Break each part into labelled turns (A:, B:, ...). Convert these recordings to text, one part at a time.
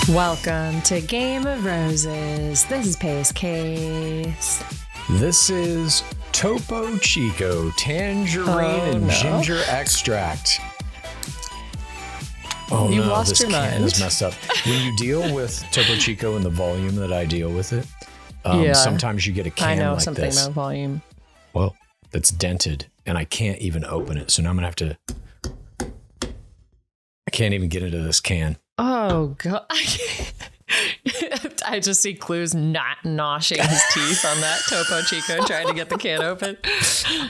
A: Welcome to Game of Roses. This is PaceCase.
B: This is Topo Chico Tangerine and Ginger Extract. Oh
A: you
B: no,
A: lost
B: this
A: your
B: can
A: mind.
B: is messed up. When you deal with Topo Chico in the volume that I deal with it, sometimes you get a can
A: I know
B: like
A: something
B: this.
A: about volume.
B: Well, that's dented, and I can't even open it. So now I'm gonna have to. I can't even get into this can.
A: Oh god! I just see Clues not gnashing his teeth on that Topo Chico, trying to get the can open.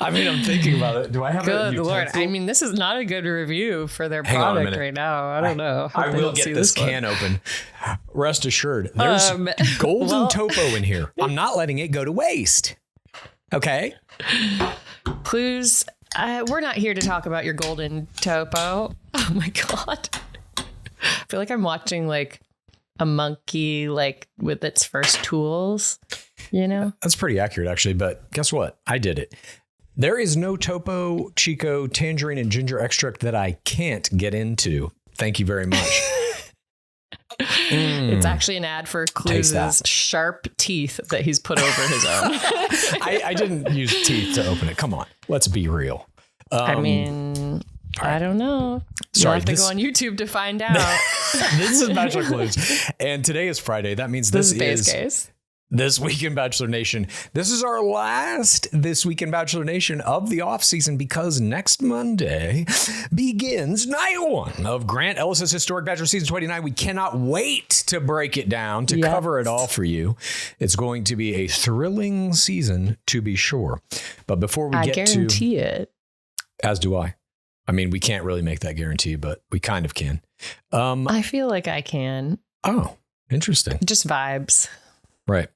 B: I mean, I'm thinking about it. Do I have a
A: Good
B: utensil?
A: lord! I mean, this is not a good review for their
B: Hang on a
A: product
B: minute.
A: right now. I don't know. Hope
B: I
A: they
B: will
A: don't
B: get
A: see
B: this
A: one.
B: can open. Rest assured, there's golden topo in here. I'm not letting it go to waste. Okay.
A: Clues, we're not here to talk about your golden topo. Oh my god. I feel like I'm watching like a monkey like with its first tools, you know?
B: That's pretty accurate, actually. But guess what? I did it. There is no Topo Chico Tangerine and Ginger Extract that I can't get into. Thank you very much.
A: It's actually an ad for Clues' sharp teeth that he's put over his own.
B: I didn't use teeth to open it. Come on. Let's be real.
A: I mean, I don't know.
B: Sorry,
A: You'll have to go on YouTube to find out.
B: This is BachelorClues. And today is Friday. That means this is
A: PaceCase.
B: This Week in Bachelor Nation. This is our last This Week in Bachelor Nation of the off season because next Monday begins night one of Grant Ellis' historic Bachelor season 29. We cannot wait to break it down, to cover it all for you. It's going to be a thrilling season, to be sure. But before we
A: I
B: get
A: guarantee it.
B: As do I. I mean, we can't really make that guarantee, but we kind of can.
A: I feel like I can.
B: Oh, interesting.
A: Just vibes.
B: Right.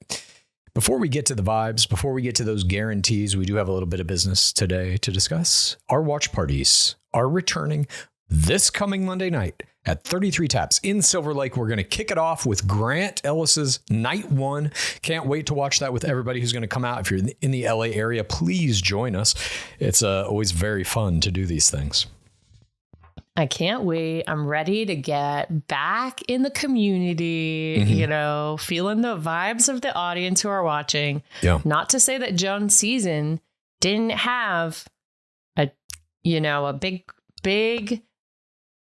B: Before we get to the vibes, before we get to those guarantees, we do have a little bit of business today to discuss. Our watch parties are returning this coming Monday night at 33 Taps in Silver Lake. We're going to kick it off with Grant Ellis's night one. Can't wait to watch that with everybody who's going to come out. If you're in the LA area, please join us. It's always very fun to do these things.
A: I can't wait. I'm ready to get back in the community, you know, feeling the vibes of the audience who are watching.
B: Yeah.
A: Not to say that Joan's season didn't have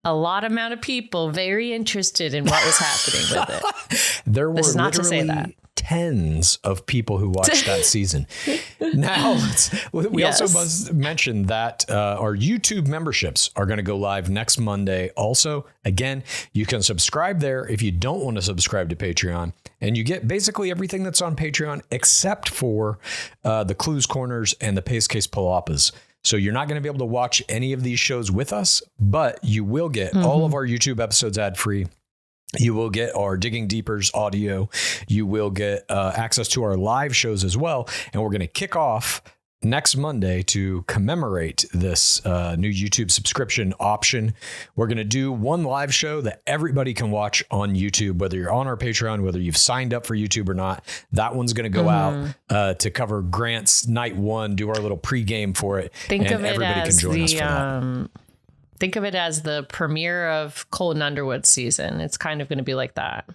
A: a lot amount of people very interested in what was happening with it.
B: There were
A: This is not to say
B: literally
A: that.
B: tens of people who watched that season. Now, we also must mention that our YouTube memberships are going to go live next Monday. Also, again, you can subscribe there if you don't want to subscribe to Patreon. And you get basically everything that's on Patreon except for the Clues Corners and the PaceCase Palapas. So you're not going to be able to watch any of these shows with us, but you will get all of our YouTube episodes ad-free. You will get our Digging Deeper's audio. You will get access to our live shows as well. And we're going to kick off next Monday to commemorate this new YouTube subscription option. We're going to do one live show that everybody can watch on YouTube, whether you're on our Patreon, whether you've signed up for YouTube or not. That one's going to go out to cover Grant's night one, do our little pregame for it.
A: Think
B: and
A: of it
B: everybody
A: as
B: can join us for that.
A: Think of it as the premiere of Colton Underwood's season. It's kind of going to be like that.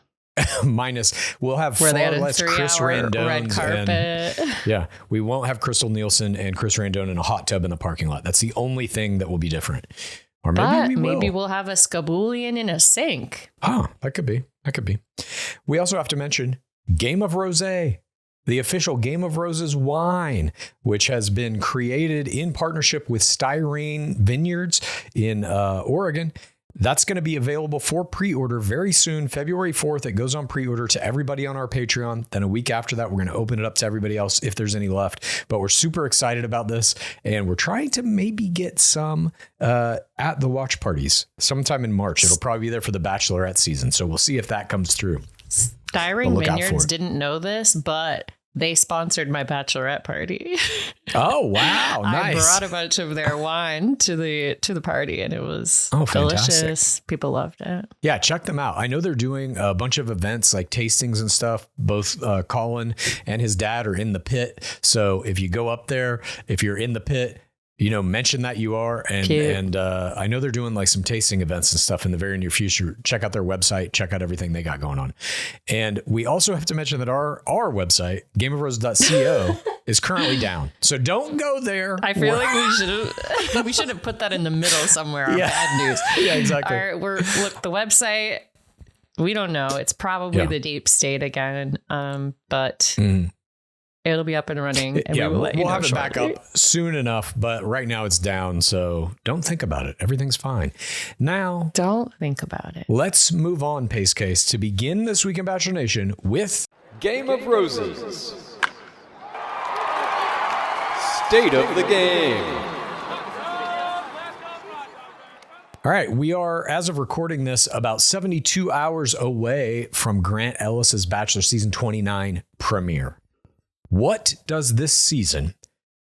B: Minus, we'll have
A: Where
B: far
A: they had a
B: less Chris
A: 3-hour
B: Randone.
A: red carpet.
B: Yeah, we won't have Crystal Nielsen and Chris Randone in a hot tub in the parking lot. That's the only thing that will be different. Or maybe
A: we'll have a scabulian in a sink.
B: Oh, that could be. That could be. We also have to mention Game of Rosé, the official Game of Roses wine, which has been created in partnership with Styrene Vineyards in Oregon. That's going to be available for pre-order very soon, February 4th. It goes on pre-order to everybody on our Patreon. Then a week after that, we're going to open it up to everybody else if there's any left. But we're super excited about this. And we're trying to maybe get some at the watch parties sometime in March. It'll probably be there for the Bachelorette season. So we'll see if that comes through.
A: Styrene Vineyards didn't know this, but they sponsored my bachelorette party.
B: Oh, wow. Nice.
A: I brought a bunch of their wine to the party, and it was
B: fantastic.
A: Delicious. People loved it.
B: Yeah, check them out. I know they're doing a bunch of events like tastings and stuff. Both Colin and his dad are in the pit. So if you go up there, if you're in the pit, mention that you are. And I know they're doing like some tasting events and stuff in the very near future. Check out their website, check out everything they got going on. And we also have to mention that our website, gameofroses.co, is currently down. So don't go there.
A: I feel like we should have put that in the middle somewhere. Bad news.
B: Yeah, exactly.
A: Look, the website, we don't know. It's probably the deep state again. But it'll be up and running. And we'll have it back up
B: soon enough. But right now it's down. So don't think about it. Everything's fine. Now,
A: don't think about it.
B: Let's move on, PaceCase, to begin this week in Bachelor Nation with
C: Game of Roses. State of the game.
B: All right, we are, as of recording this, about 72 hours away from Grant Ellis's Bachelor Season 29 premiere. What does this season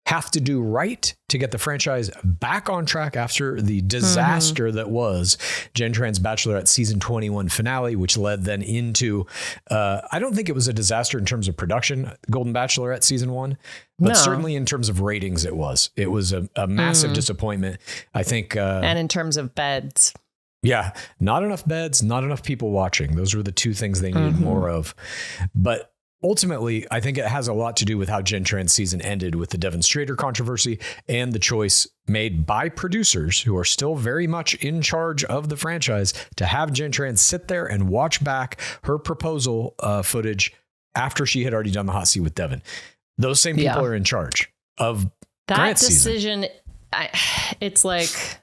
B: have to do right to get the franchise back on track after the disaster that was Jen Tran's Bachelorette Season 21 finale, which led then into, I don't think it was a disaster in terms of production, Golden Bachelorette Season 1, but certainly in terms of ratings it was. It was a massive disappointment, I think.
A: And in terms of beds.
B: Yeah, not enough beds, not enough people watching. Those were the two things they needed more of. But ultimately, I think it has a lot to do with how Jen Tran's season ended with the Devin Strader controversy and the choice made by producers who are still very much in charge of the franchise to have Jen Tran sit there and watch back her proposal footage after she had already done the hot seat with Devin. Those same people are in charge of
A: that
B: Grant's
A: decision.
B: Season.
A: It's like,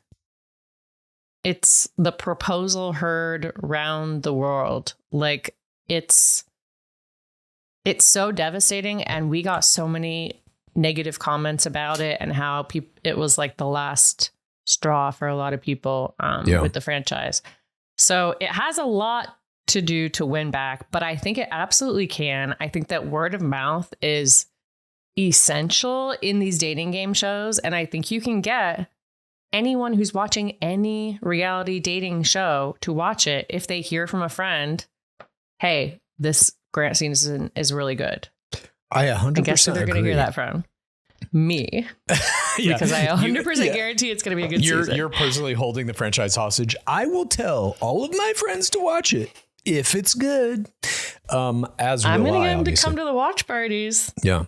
A: it's the proposal heard round the world. Like it's so devastating, and we got so many negative comments about it and how it was like the last straw for a lot of people with the franchise. So it has a lot to do to win back, but I think it absolutely can. I think that word of mouth is essential in these dating game shows, and I think you can get anyone who's watching any reality dating show to watch it if they hear from a friend, hey, this Grant season is really good.
B: I 100%
A: guess who they're going to hear that from? Me. Because I 100% guarantee it's going to be a good season.
B: You're personally holding the franchise hostage. I will tell all of my friends to watch it if it's good. I'm going to get them to come
A: to the watch parties.
B: Yeah.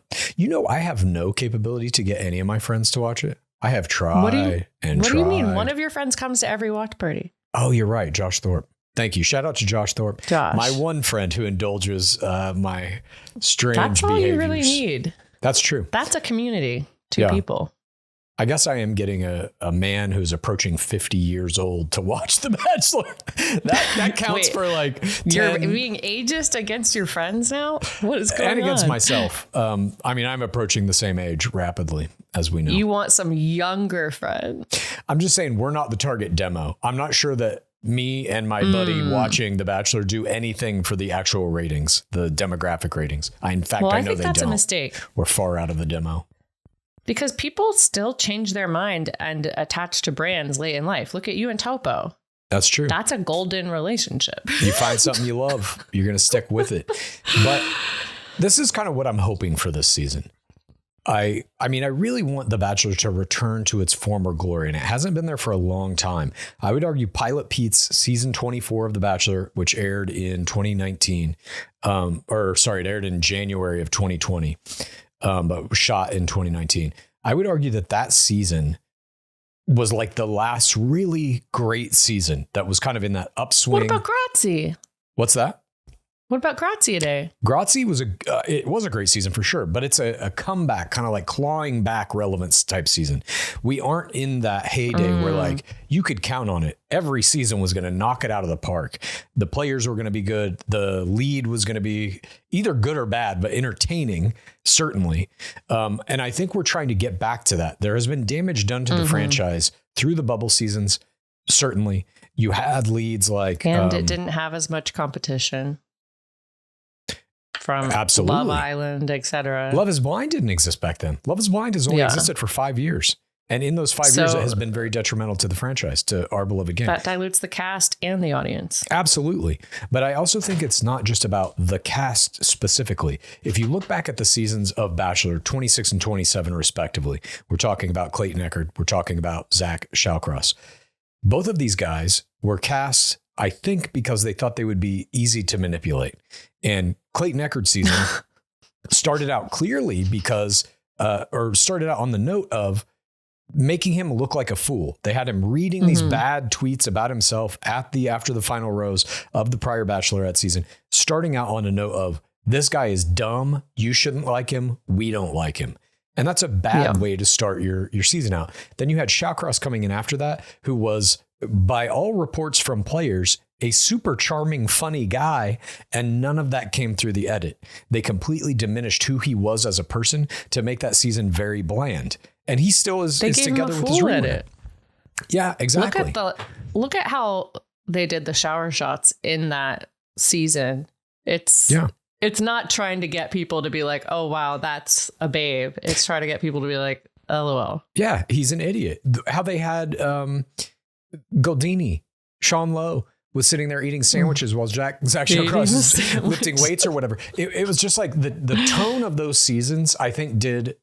B: I have no capability to get any of my friends to watch it. I have tried
A: What do you mean? One of your friends comes to every watch party.
B: Oh, you're right. Josh Thorpe. Thank you. Shout out to Josh Thorpe.
A: Josh.
B: My one friend who indulges my strange behaviors.
A: That's all you really need.
B: That's true.
A: That's a community. Two people.
B: I guess I am getting a man who's approaching 50 years old to watch The Bachelor. That counts for like 10.
A: You're being ageist against your friends now? What is going on?
B: And against myself. I'm approaching the same age rapidly, as we know.
A: You want some younger friends.
B: I'm just saying we're not the target demo. I'm not sure that me and my buddy watching The Bachelor do anything for the actual ratings, the demographic ratings. In fact, I know they don't.
A: That's a mistake.
B: We're far out of the demo.
A: Because people still change their mind and attach to brands late in life. Look at you and Topo.
B: That's true.
A: That's a golden relationship.
B: You find something you love, you're going to stick with it. But this is kind of what I'm hoping for this season. I really want The Bachelor to return to its former glory, and it hasn't been there for a long time. I would argue Pilot Pete's season 24 of The Bachelor, which aired in 2019, it aired in January of 2020, but was shot in 2019. I would argue that season was like the last really great season that was kind of in that upswing.
A: What about Grazie?
B: What's that?
A: What about Grazie Day?
B: Grazie was a great season for sure, but it's a comeback, kind of like clawing back relevance type season. We aren't in that heyday where like you could count on it. Every season was going to knock it out of the park. The players were going to be good. The lead was going to be either good or bad, but entertaining, certainly. And I think we're trying to get back to that. There has been damage done to the franchise through the bubble seasons. Certainly. You had leads like...
A: And it didn't have as much competition. From
B: Absolutely.
A: Love Island, etc.
B: Love is Blind didn't exist back then. Love is Blind has only existed for 5 years. And in those 5 years, it has been very detrimental to the franchise, to our beloved game.
A: That dilutes the cast and the audience.
B: Absolutely. But I also think it's not just about the cast specifically. If you look back at the seasons of Bachelor 26 and 27, respectively, we're talking about Clayton Echard. We're talking about Zach Shallcross. Both of these guys were cast, I think, because they thought they would be easy to manipulate. And Clayton Echard's season started out clearly because, or started out on the note of making him look like a fool. They had him reading these bad tweets about himself after the final rose of the prior Bachelorette season, starting out on a note of, this guy is dumb. You shouldn't like him. We don't like him. And that's a bad way to start your season out. Then you had Shallcross coming in after that, who was, by all reports from players, a super charming, funny guy, and none of that came through the edit. They completely diminished who he was as a person to make that season very bland. And he still is together with his roommate. Yeah, exactly.
A: Look at how they did the shower shots in that season. It's not trying to get people to be like, oh, wow, that's a babe. It's trying to get people to be like, LOL.
B: Yeah, he's an idiot. How they had Goldini, Sean Lowe, was sitting there eating sandwiches while Zach Shallcross is lifting weights or whatever. It was just like the tone of those seasons, I think, did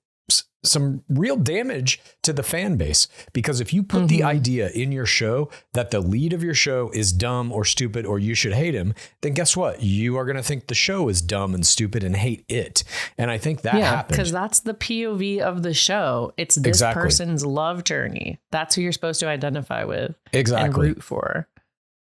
B: some real damage to the fan base, because if you put the idea in your show that the lead of your show is dumb or stupid or you should hate him, then guess what? You are going to think the show is dumb and stupid and hate it. And I think that happened.
A: Because that's the POV of the show. It's this person's love journey. That's who you're supposed to identify with and root for.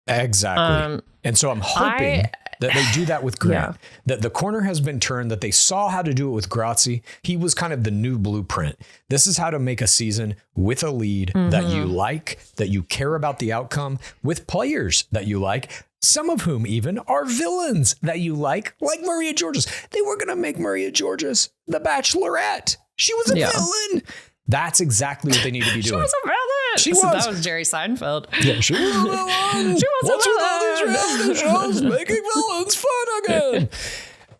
B: Exactly. And so I'm hoping that they do that with Grant, that the corner has been turned, that they saw how to do it with Grazi. He was kind of the new blueprint. This is how to make a season with a lead that you like, that you care about the outcome, with players that you like, some of whom even are villains that you like Maria Georges. They were going to make Maria Georges the Bachelorette. She was a villain. That's exactly what they need to be doing.
A: She was a villain. That was Jerry Seinfeld.
B: Yeah, she was a villain. What's with all these reality shows making villains fun again?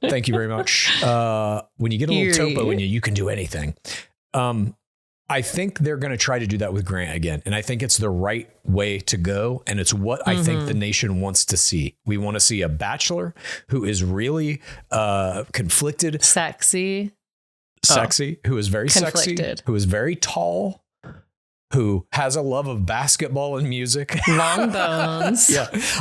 B: Thank you very much. When you get a little topo in you, you can do anything. I think they're going to try to do that with Grant again. And I think it's the right way to go. And it's what I think the nation wants to see. We want to see a bachelor who is really conflicted.
A: Sexy,
B: who is very
A: conflicted.
B: Who is very tall, who has a love of basketball and music.
A: Long bones.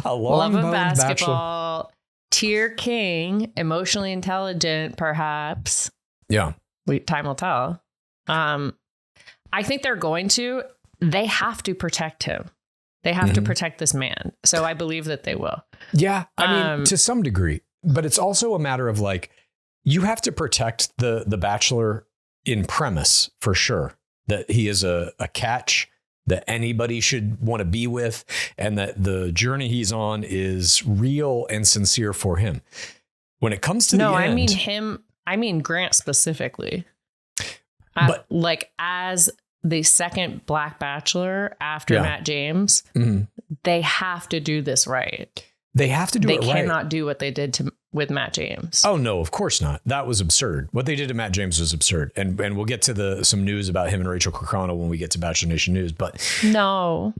B: A long
A: love of basketball. Bachelor. Tier king, emotionally intelligent, perhaps.
B: Yeah.
A: Time will tell. I think they have to protect him. They have to protect this man. So I believe that they will.
B: Yeah. I mean, to some degree, but it's also a matter of like, you have to protect the Bachelor in premise for sure, that he is a catch that anybody should want to be with, and that the journey he's on is real and sincere for him. When it comes to the end,
A: I mean Grant specifically.
B: But
A: as the second Black Bachelor after Matt James, they have to do this right.
B: They have to do it right.
A: They cannot do what they did with Matt James.
B: Oh, no, of course not. That was absurd. What they did to Matt James was absurd. And we'll get to some news about him and Rachael Kirkconnell when we get to Bachelor Nation news. But
A: no.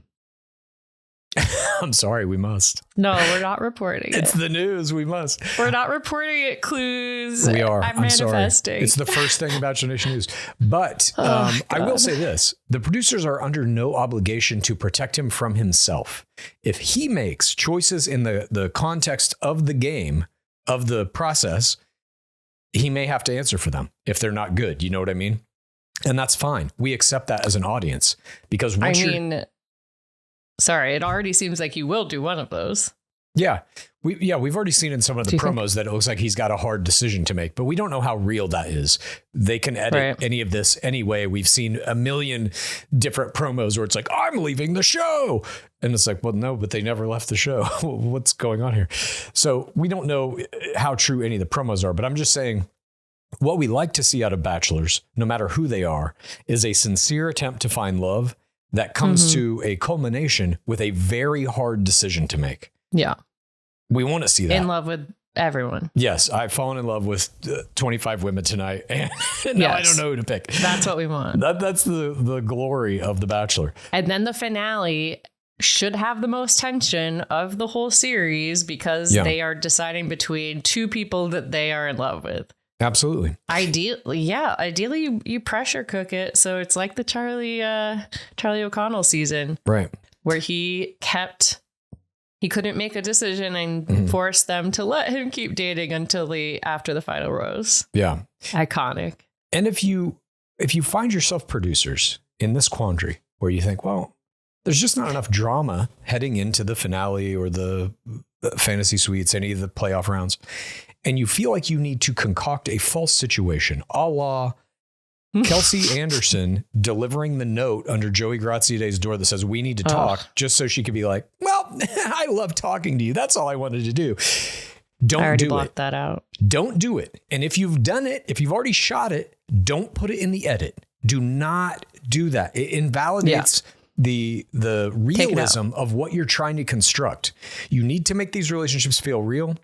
B: I'm sorry, we must.
A: No, we're not reporting it.
B: It's the news. We must.
A: We're not reporting it, Clues.
B: We are.
A: I'm manifesting.
B: Sorry. It's the first thing about Bachelor Nation news. But I will say this. The producers are under no obligation to protect him from himself. If he makes choices in the context of the game, of the process, he may have to answer for them if they're not good. You know what I mean? And that's fine. We accept that as an audience, because
A: sorry, it already seems like you will do one of those.
B: Yeah. We've already seen in some of the promos that it looks like he's got a hard decision to make, but we don't know how real that is. They can edit any of this anyway. We've seen a million different promos where it's like, I'm leaving the show. And it's like, well, no, but they never left the show. What's going on here? So we don't know how true any of the promos are, but I'm just saying what we like to see out of bachelors, no matter who they are, is a sincere attempt to find love that comes to a culmination with a very hard decision to make.
A: Yeah.
B: We want to see that.
A: In love with everyone.
B: Yes, I've fallen in love with 25 women tonight, and now I don't know who to pick.
A: That's what we want.
B: That's the glory of The Bachelor.
A: And then the finale should have the most tension of the whole series because they are deciding between two people that they are in love with.
B: Absolutely.
A: Ideally, you pressure cook it. So it's like the Charlie O'Connell season.
B: Right.
A: Where he couldn't make a decision and forced them to let him keep dating until after the final rose. Yeah. Iconic.
B: And if you find yourself, producers, in this quandary where you think, well, there's just not enough drama heading into the finale or the fantasy suites, any of the playoff rounds, and you feel like you need to concoct a false situation, a la Kelsey Anderson delivering the note under Joey Graziede's door that says, we need to talk, just so she could be like, well, I love talking to you. That's all I wanted to do. Don't do it.
A: That out.
B: Don't do it. And if you've done it, if you've already shot it, don't put it in the edit. Do not do that. It invalidates the realism of what you're trying to construct. You need to make these relationships feel real.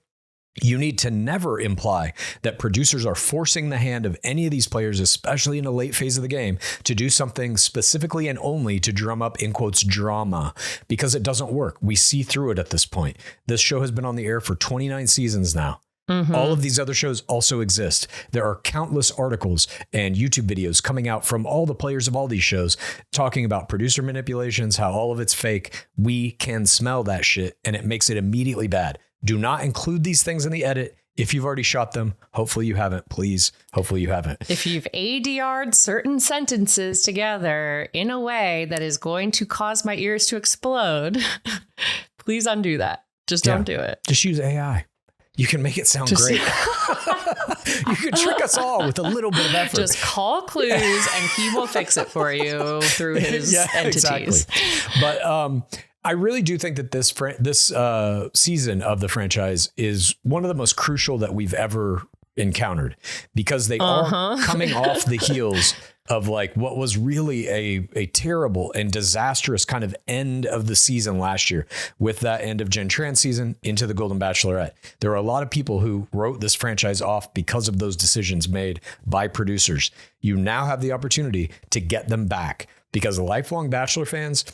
B: You need to never imply that producers are forcing the hand of any of these players, especially in a late phase of the game, to do something specifically and only to drum up, in quotes, drama, because it doesn't work. We see through it at this point. This show has been on the air for 29 seasons now. All of these other shows also exist. There are countless articles and YouTube videos coming out from all the players of all these shows talking about producer manipulations, how all of it's fake. We can smell that shit, and it makes it immediately bad. Do not include these things in the edit. If you've already shot them, hopefully you haven't. Please, hopefully you haven't.
A: If you've ADR'd certain sentences together in a way that is going to cause my ears to explode, please undo that. Just don't do it.
B: Just use AI. You can make it sound great. You can trick us all with a little bit of effort.
A: Just call Clues and he will fix it for you through his entities.
B: Exactly. But I really do think that this season of the franchise is one of the most crucial that we've ever encountered, because they are coming off the heels of like what was really a terrible and disastrous kind of end of the season last year with that end of Jen Tran's season into the Golden Bachelorette. There are a lot of people who wrote this franchise off because of those decisions made by producers. You now have the opportunity to get them back, because lifelong Bachelor fans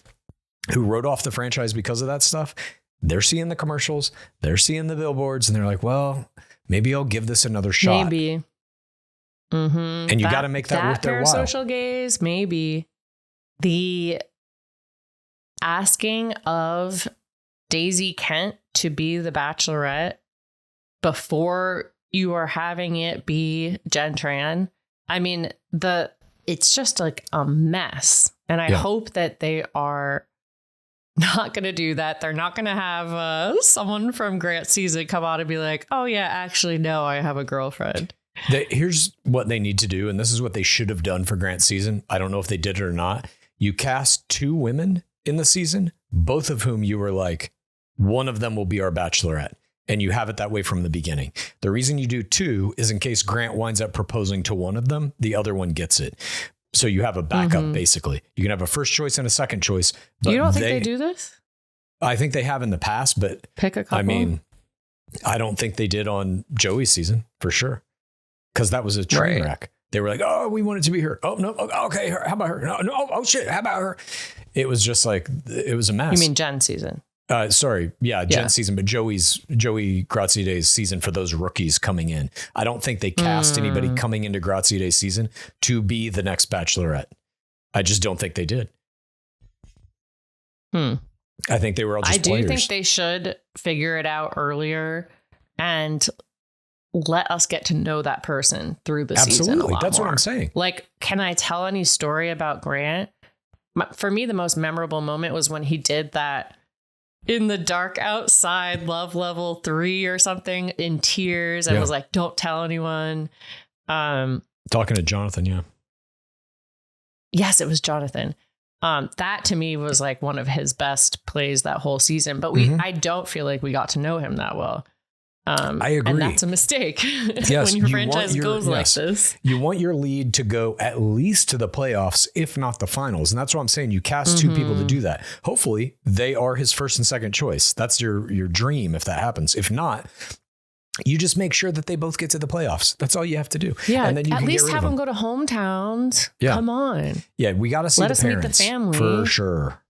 B: who wrote off the franchise because of that stuff, they're seeing the commercials, they're seeing the billboards, and they're like, well, maybe I'll give this another shot.
A: Maybe.
B: And you got to make that worth their while.
A: Parasocial gaze, maybe. The asking of Daisy Kent to be the Bachelorette before you are having it be Jen Tran. I mean, it's just like a mess. And I hope that they are not going to do that. They're not going to have someone from Grant season come out and be like, oh yeah, actually, no, I have a girlfriend.
B: Here's what they need to do, and this is what they should have done for Grant's season. I don't know if they did it or not. You cast 2 women in the season, both of whom you were like, one of them will be our Bachelorette. And you have it that way from the beginning. The reason you do 2 is in case Grant winds up proposing to one of them, the other one gets it. So you have a backup, basically. You can have a first choice and a second choice. But
A: you don't think they do this?
B: I think they have in the past, but
A: pick a couple.
B: I mean, I don't think they did on Joey's season for sure. Because that was a train wreck. They were like, oh, we want it to be her. Oh, no. Okay. How about her? No. Oh, shit. How about her? It was just like, it was a mess.
A: You mean Jen's season?
B: Sorry. Yeah. Jen's season, but Joey Graziede's season for those rookies coming in. I don't think they cast anybody coming into Graziede's season to be the next Bachelorette. I just don't think they did. I think they were all just players.
A: Think they should figure it out earlier and let us get to know that person through the season a lot
B: That's
A: more.
B: What I'm saying.
A: Like, can I tell any story about Grant? For me, the most memorable moment was when he did that in the dark outside, love level 3 or something, in tears, and was like, don't tell anyone.
B: Talking to Jonathan, yeah.
A: Yes, it was Jonathan. That to me was like one of his best plays that whole season, but I don't feel like we got to know him that well.
B: I agree.
A: And that's a mistake.
B: Yes,
A: when your franchise goes like this.
B: You want your lead to go at least to the playoffs, if not the finals. And that's what I'm saying. You cast 2 people to do that. Hopefully they are his first and second choice. That's your dream if that happens. If not, You just make sure that they both get to the playoffs. That's all you have to do.
A: Yeah,
B: and then you
A: at
B: can
A: least
B: get rid
A: have
B: of
A: them go to hometowns.
B: Yeah.
A: Come on.
B: Yeah, we got to see
A: Let
B: the
A: us meet the
B: parents
A: family.
B: for sure.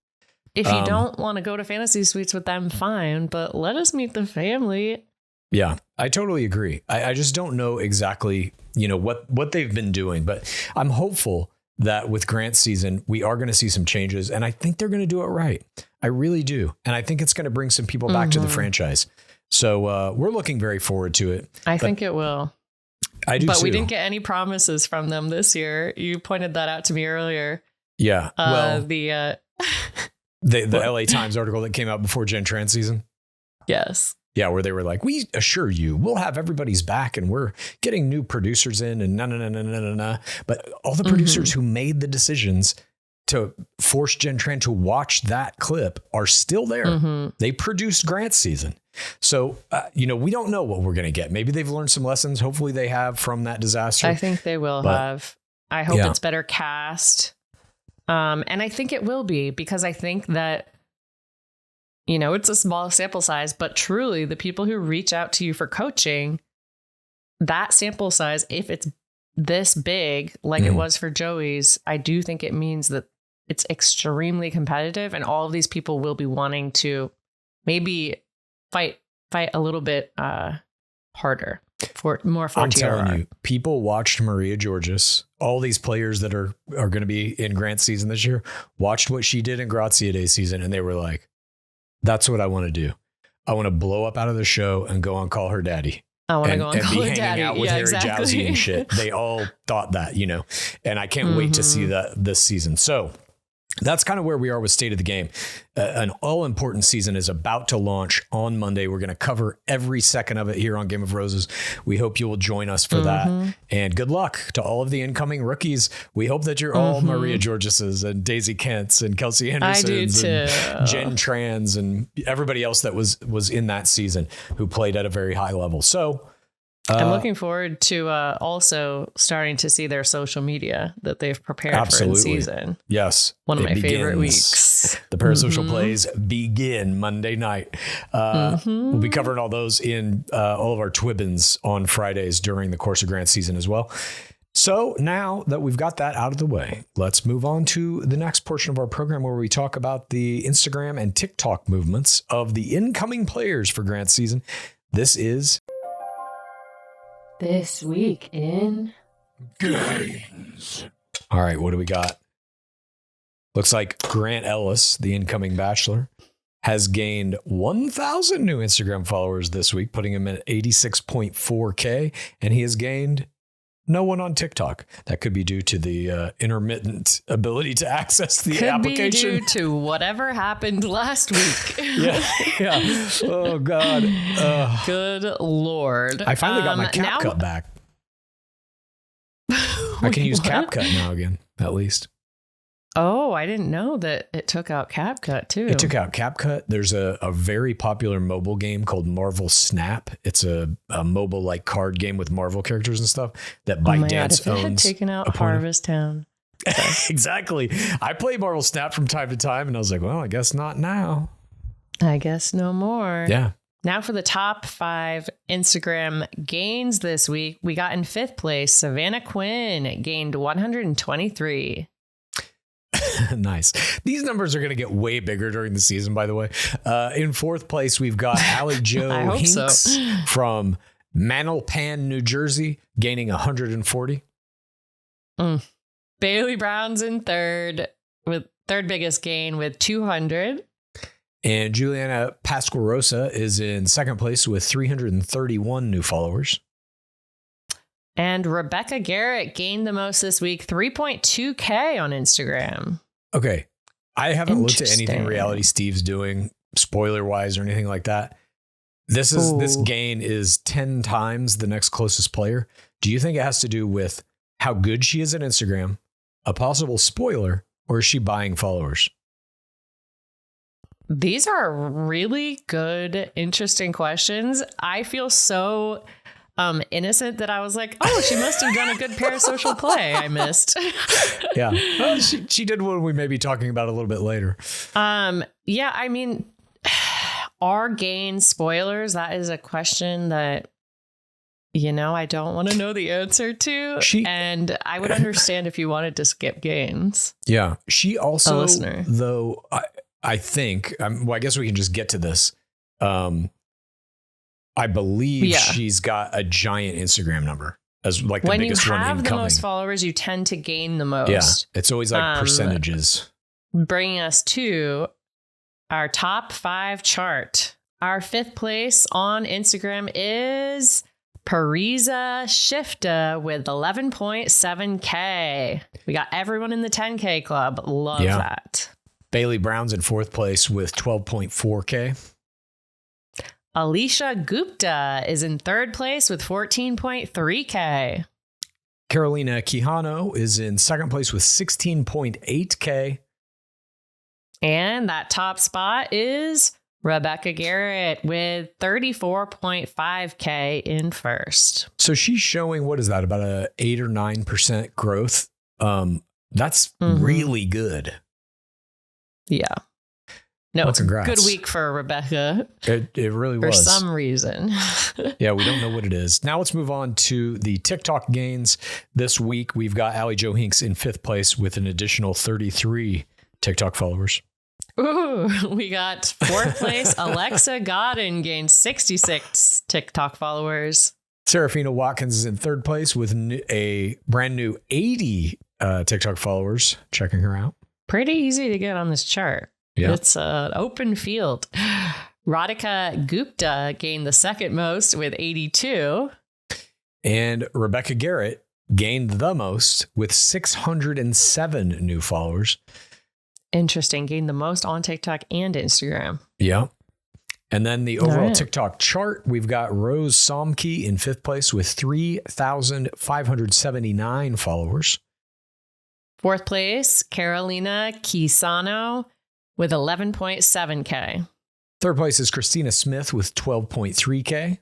A: If you don't want to go to fantasy suites with them, fine, but let us meet the family.
B: Yeah, I totally agree. I just don't know exactly, what they've been doing, but I'm hopeful that with Grant's season, we are going to see some changes, and I think they're going to do it right. I really do. And I think it's going to bring some people back to the franchise. So we're looking very forward to it.
A: I think it will.
B: I do
A: But
B: too.
A: we didn't get any promises from them this year. You pointed that out to me earlier.
B: Yeah.
A: The
B: LA Times article that came out before Gen Trans season.
A: Yes.
B: Yeah, where they were like, we assure you, we'll have everybody's back and we're getting new producers in and no. But all the producers who made the decisions to force Gen Trans to watch that clip are still there. They produced Grant's season. So, we don't know what we're going to get. Maybe they've learned some lessons. Hopefully they have from that disaster.
A: I think they will have. I hope it's better cast. And I think it will be, because I think that, it's a small sample size, but truly the people who reach out to you for coaching, that sample size, if it's this big, like it was for Joey's, I do think it means that it's extremely competitive, and all of these people will be wanting to maybe fight a little bit harder for
B: I'm
A: TRR.
B: telling you, people watched Maria Georges. All these players that are going to be in Grant's season this year watched what she did in Grazia Day's season, and they were like, that's what I want to do. I want to blow up out of the show and go on Call Her Daddy.
A: I want to go on
B: and
A: Call
B: be
A: Her
B: hanging
A: Daddy.
B: out with Harry Jowsey and shit. They all thought that, and I can't wait to see that this season. So that's kind of where we are with State of the Game. An all-important season is about to launch on Monday. We're going to cover every second of it here on Game of Roses. We hope you will join us for that. And good luck to all of the incoming rookies. We hope that you're all Maria Georges's and Daisy Kent's and Kelsey Henderson's and Jen Trans and everybody else that was in that season who played at a very high level. So
A: I'm looking forward to also starting to see their social media that they've prepared for in season.
B: Yes.
A: One of my favorite weeks.
B: The parasocial plays begin Monday night. We'll be covering all those in all of our Twibbins on Fridays during the course of Grant season as well. So now that we've got that out of the way, let's move on to the next portion of our program where we talk about the Instagram and TikTok movements of the incoming players for Grant season. This is
A: This Week in
B: Games. All right, what do we got? Looks like Grant Ellis, the incoming Bachelor, has gained 1,000 new Instagram followers this week, putting him at 86.4K, and he has gained no one on TikTok. That could be due to the intermittent ability to access the application.
A: Could be due to whatever happened last week.
B: Yeah. Oh, God.
A: Good Lord.
B: I finally got my CapCut back. I can use CapCut now again, at least.
A: Oh, I didn't know that it took out CapCut too.
B: It took out CapCut. There's a very popular mobile game called Marvel Snap. It's a mobile-like card game with Marvel characters and stuff that ByteDance owns.
A: If it had taken out Harvest Town.
B: Exactly. I play Marvel Snap from time to time, and I was like, well, I guess not now.
A: I guess no more.
B: Yeah.
A: Now for the top 5 Instagram gains this week. We got in 5th place, Savannah Quinn gained 123.
B: Nice. These numbers are going to get way bigger during the season, by the way. In 4th place, we've got Allie Jo Hinks from Manalapan, New Jersey, gaining 140.
A: Bailey Brown's in 3rd, with 3rd biggest gain with 200.
B: And Juliana Pasquarosa is in 2nd place with 331 new followers.
A: And Rebecca Garrett gained the most this week, 3.2K on Instagram.
B: Okay. I haven't looked at anything Reality Steve's doing, spoiler-wise or anything like that. This gain is 10 times the next closest player. Do you think it has to do with how good she is at Instagram, a possible spoiler, or is she buying followers?
A: These are really good, interesting questions. I feel so innocent that I was like, oh, she must have done a good parasocial play I missed.
B: Yeah. Well, she did one we may be talking about a little bit later.
A: Yeah, I mean, are gains spoilers? That is a question that I don't want to know the answer to. And I would understand if you wanted to skip games.
B: Yeah. She also,
A: listener.
B: though, I think, I guess we can just get to this. I believe she's got a giant Instagram number as like the biggest one incoming. When you have the most
A: followers, you tend to gain the most.
B: Yeah. It's always like percentages.
A: Bringing us to our top 5 chart. Our 5th place on Instagram is Parisa Shifta with 11.7K. We got everyone in the 10K club. Love that.
B: Bailey Brown's in 4th place with 12.4K.
A: Alicia Gupta is in 3rd place with 14.3K.
B: Carolina Quijano is in 2nd place with 16.8K.
A: And that top spot is Rebecca Garrett with 34.5K in 1st.
B: So she's showing, what is that, about a 8 or 9% growth? That's really good.
A: Yeah. No,
B: congrats.
A: Good week for Rebecca.
B: It really was.
A: For some reason.
B: Yeah, we don't know what it is. Now let's move on to the TikTok gains. This week, we've got Allie Jo Hinks in 5th place with an additional 33 TikTok followers.
A: Ooh, we got 4th place. Alexa Godin gained 66 TikTok followers.
B: Serafina Watkins is in 3rd place with a brand new 80 TikTok followers. Checking her out.
A: Pretty easy to get on this chart.
B: Yeah.
A: It's an open field. Radhika Gupta gained the 2nd most with 82.
B: And Rebecca Garrett gained the most with 607 new followers.
A: Interesting. Gained the most on TikTok and Instagram.
B: Yeah. And then the overall TikTok chart, we've got Rose Somke in 5th place with 3,579 followers.
A: 4th place, Carolina Quijano with 11.7K.
B: 3rd place is Christina Smith with 12.3K.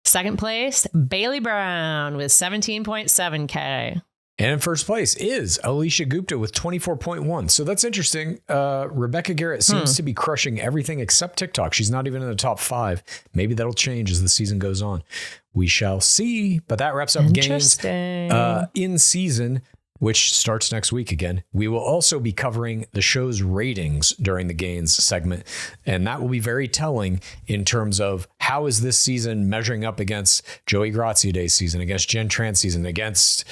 A: 2nd place, Bailey Brown with 17.7K.
B: And in 1st place is Alicia Gupta with 24.1. So that's interesting. Rebecca Garrett seems to be crushing everything except TikTok. She's not even in the top 5. Maybe that'll change as the season goes on. We shall see. But that wraps up games in season, which starts next week again. We will also be covering the show's ratings during the gains segment. And that will be very telling in terms of how is this season measuring up against Joey Graziode's season, against Jen Tran's season, against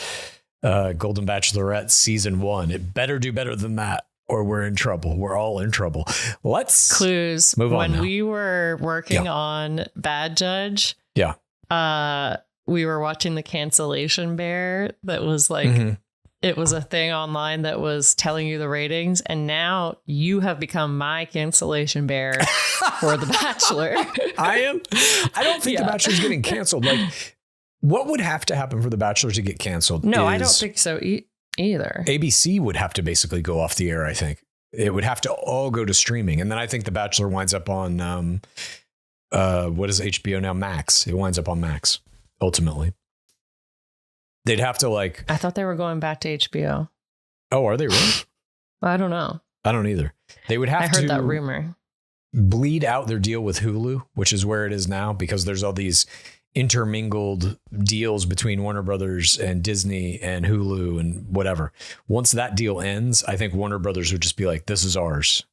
B: Golden Bachelorette season 1. It better do better than that, or we're in trouble. We're all in trouble. Let's
A: clues
B: move on.
A: When
B: now.
A: we were working on Bad Judge, we were watching the cancellation bear that was like, it was a thing online that was telling you the ratings. And now you have become my cancellation bear for The Bachelor.
B: I am. I don't think The Bachelor's getting canceled. Like, what would have to happen for The Bachelor to get canceled?
A: No, I don't think so either.
B: ABC would have to basically go off the air, I think. It would have to all go to streaming. And then I think The Bachelor winds up on, what is HBO now? Max. It winds up on Max, ultimately. They'd have to I
A: thought they were going back to HBO.
B: Oh, are they really?
A: I don't know.
B: I don't either. They would have to.
A: I heard that rumor.
B: Bleed out their deal with Hulu, which is where it is now, because there's all these intermingled deals between Warner Brothers and Disney and Hulu and whatever. Once that deal ends, I think Warner Brothers would just be like, this is ours.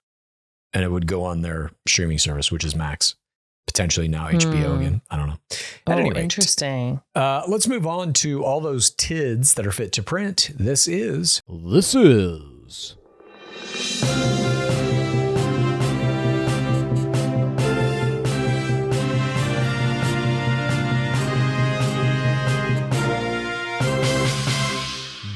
B: And it would go on their streaming service, which is Max. Potentially now HBO again. I don't know. At any rate,
A: interesting.
B: Let's move on to all those TIDs that are fit to print. This is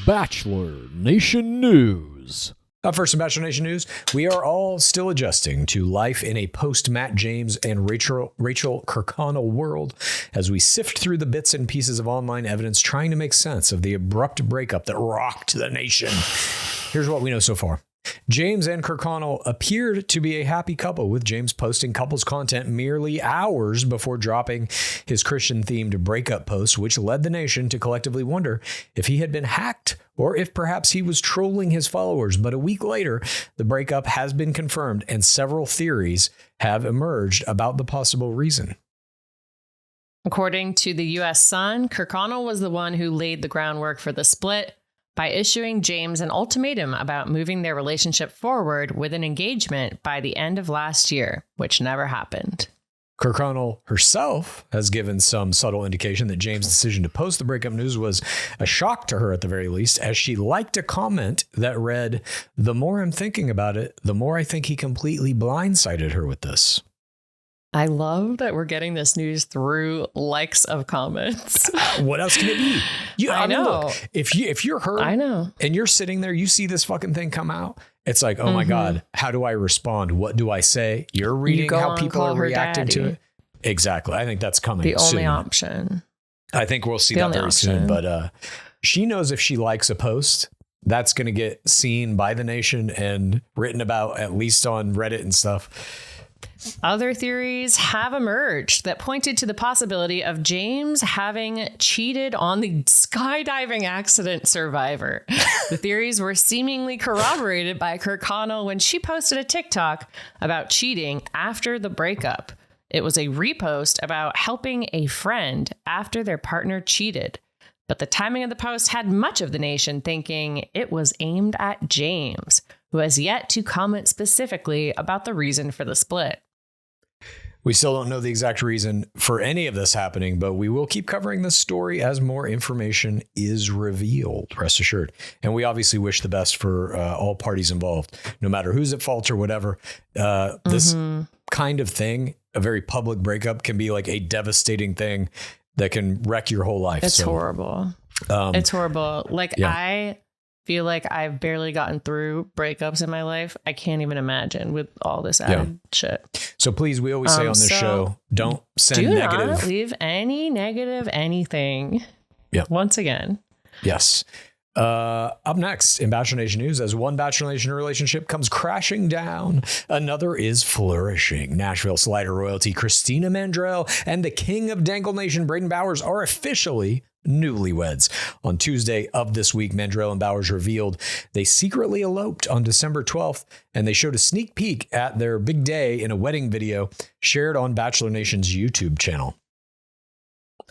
C: Bachelor Nation News.
B: Up first in Bachelor Nation news, we are all still adjusting to life in a post-Matt James and Rachael Kirkconnell world as we sift through the bits and pieces of online evidence trying to make sense of the abrupt breakup that rocked the nation. Here's what we know so far. James and Kirkconnell appeared to be a happy couple, with James posting couples content merely hours before dropping his Christian-themed breakup post, which led the nation to collectively wonder if he had been hacked or if perhaps he was trolling his followers. But a week later, the breakup has been confirmed and several theories have emerged about the possible reason.
A: According to the U.S. Sun, Kirkconnell was the one who laid the groundwork for the split by issuing James an ultimatum about moving their relationship forward with an engagement by the end of last year, which never happened.
B: Kirkconnell herself has given some subtle indication that James' decision to post the breakup news was a shock to her at the very least, as she liked a comment that read, "The more I'm thinking about it, the more I think he completely blindsided her with this."
A: I love that we're getting this news through likes of comments.
B: What else can it be?
A: I know.
B: Look, if you're her,
A: I know,
B: and you're sitting there, you see this fucking thing come out. It's like, oh my God, how do I respond? What do I say? You're reading how people are reacting to it. Exactly. I think that's coming.
A: The only
B: soon.
A: Option.
B: I think we'll see that very soon. But she knows if she likes a post, that's going to get seen by the nation and written about, at least on Reddit and stuff.
A: Other theories have emerged that pointed to the possibility of James having cheated on the skydiving accident survivor. The theories were seemingly corroborated by Kirkconnell when she posted a TikTok about cheating after the breakup. It was a repost about helping a friend after their partner cheated. But the timing of the post had much of the nation thinking it was aimed at James, who has yet to comment specifically about the reason for the split.
B: We still don't know the exact reason for any of this happening, but we will keep covering this story as more information is revealed, rest assured. And we obviously wish the best for all parties involved, no matter who's at fault or whatever. This kind of thing, a very public breakup, can be like a devastating thing that can wreck your whole life.
A: It's horrible. It's horrible. I feel like I've barely gotten through breakups in my life. I can't even imagine with all this added shit.
B: So please, we always say on this show, don't send negative.
A: Do not leave any negative anything.
B: Yeah.
A: Once again.
B: Yes. Up next in Bachelor Nation news, as one Bachelor Nation relationship comes crashing down, another is flourishing. Nashville Slider royalty Christina Mandrell and the king of Dangle Nation, Braden Bowers, are officially newlyweds. On Tuesday of this week, Mandrell and Bowers revealed they secretly eloped on December 12th, and they showed a sneak peek at their big day in a wedding video shared on Bachelor Nation's YouTube channel.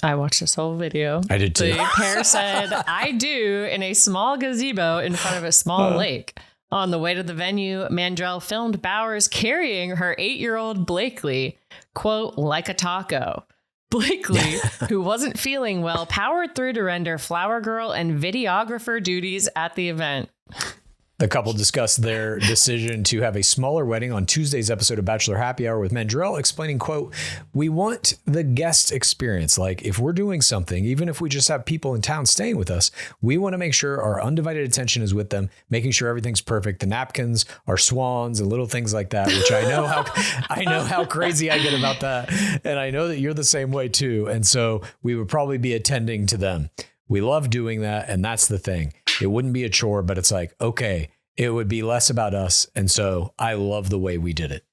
A: I watched this whole video.
B: I did too.
A: The pair said, "I do," in a small gazebo in front of a small lake. On the way to the venue, Mandrell filmed Bowers carrying her 8-year-old Blakely, quote, like a taco. Blakely, who wasn't feeling well, powered through to render flower girl and videographer duties at the event.
B: The couple discussed their decision to have a smaller wedding on Tuesday's episode of Bachelor Happy Hour, with Mandrell explaining, quote, "We want the guest experience. Like, if we're doing something, even if we just have people in town staying with us, we want to make sure our undivided attention is with them, making sure everything's perfect. The napkins are swans and little things like that," which I know how crazy I get about that. And I know that you're the same way too. And so we would probably be attending to them. We love doing that. And that's the thing. It wouldn't be a chore, but it's like, okay, it would be less about us. And so I love the way we did it.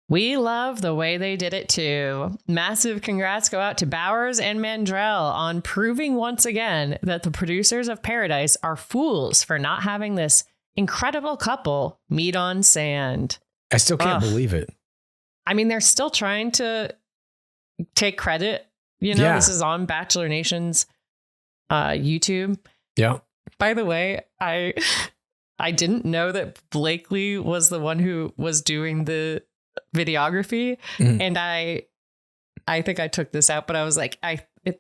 A: We love the way they did it too. Massive congrats go out to Bowers and Mandrell on proving once again that the producers of Paradise are fools for not having this incredible couple meet on sand.
B: I still can't believe it.
A: I mean, they're still trying to take credit. You know, This is on Bachelor Nation's YouTube.
B: Yeah.
A: By the way, I didn't know that Blakely was the one who was doing the videography. And I think I took this out, but I was like,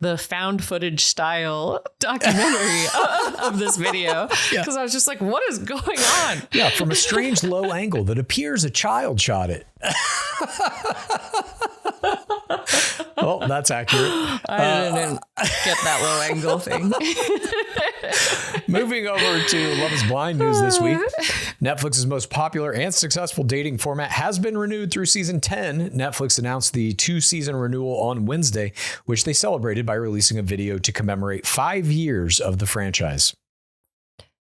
A: the found footage style documentary of this video, because I was just like, what is going on?
B: Yeah, from a strange low angle that appears a child shot it. Well, that's accurate.
A: I didn't get that low angle thing.
B: Moving over to Love is Blind news this week. Netflix's most popular and successful dating format has been renewed through season 10. Netflix announced the 2-season renewal on Wednesday, which they celebrated by releasing a video to commemorate 5 years of the franchise.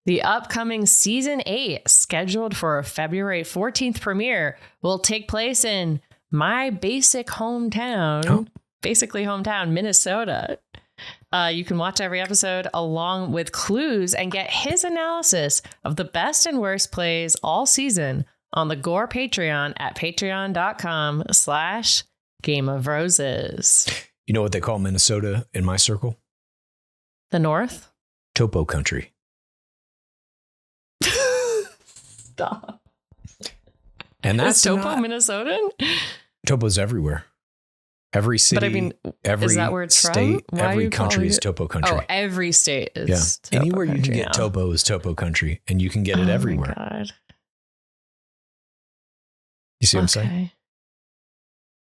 A: The upcoming season 8, scheduled for a February 14th premiere, will take place in my basically hometown, Minnesota. You can watch every episode along with clues and get his analysis of the best and worst plays all season on the Gore Patreon at patreon.com/Game of Roses.
B: You know what they call Minnesota in my circle?
A: The North?
B: Topo country.
A: Stop.
B: And that's
A: Is Topo Minnesotan?
B: Topo's everywhere. Every city,
A: But I mean,
B: every
A: is that where it's
B: state,
A: from? Why are
B: every
A: you
B: country
A: calling
B: is
A: it-
B: Topo country.
A: Oh, every state is.
B: Yeah.
A: Topo
B: Anywhere you can
A: country
B: get
A: now.
B: Topo is Topo country, and you can get it
A: Oh
B: everywhere.
A: My God.
B: You see what I'm saying?
A: Okay.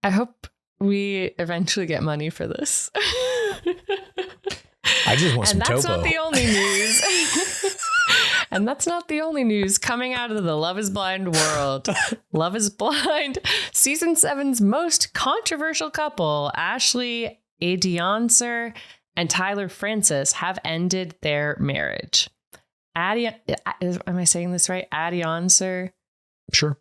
A: I hope we eventually get money for this.
B: I just want some
A: And that's
B: Topo.
A: not the only news. And that's not the only news coming out of the Love is Blind world. Love is Blind. Season 7's most controversial couple, Ashley Adionser and Tyler Francis, have ended their marriage. Am I saying this right? Adionser?
B: Sure.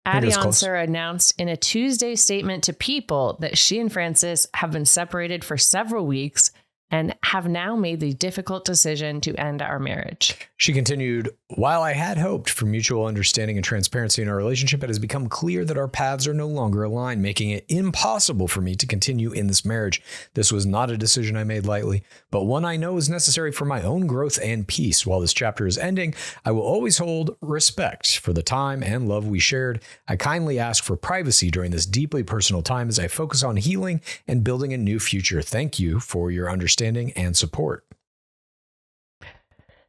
B: I think that's close.
A: Adionser announced in a Tuesday statement to People that she and Francis have been separated for several weeks and have now made the difficult decision to end our marriage.
B: She continued, while I had hoped for mutual understanding and transparency in our relationship, it has become clear that our paths are no longer aligned, making it impossible for me to continue in this marriage. This was not a decision I made lightly, but one I know is necessary for my own growth and peace. While this chapter is ending, I will always hold respect for the time and love we shared. I kindly ask for privacy during this deeply personal time as I focus on healing and building a new future. Thank you for your understanding and support.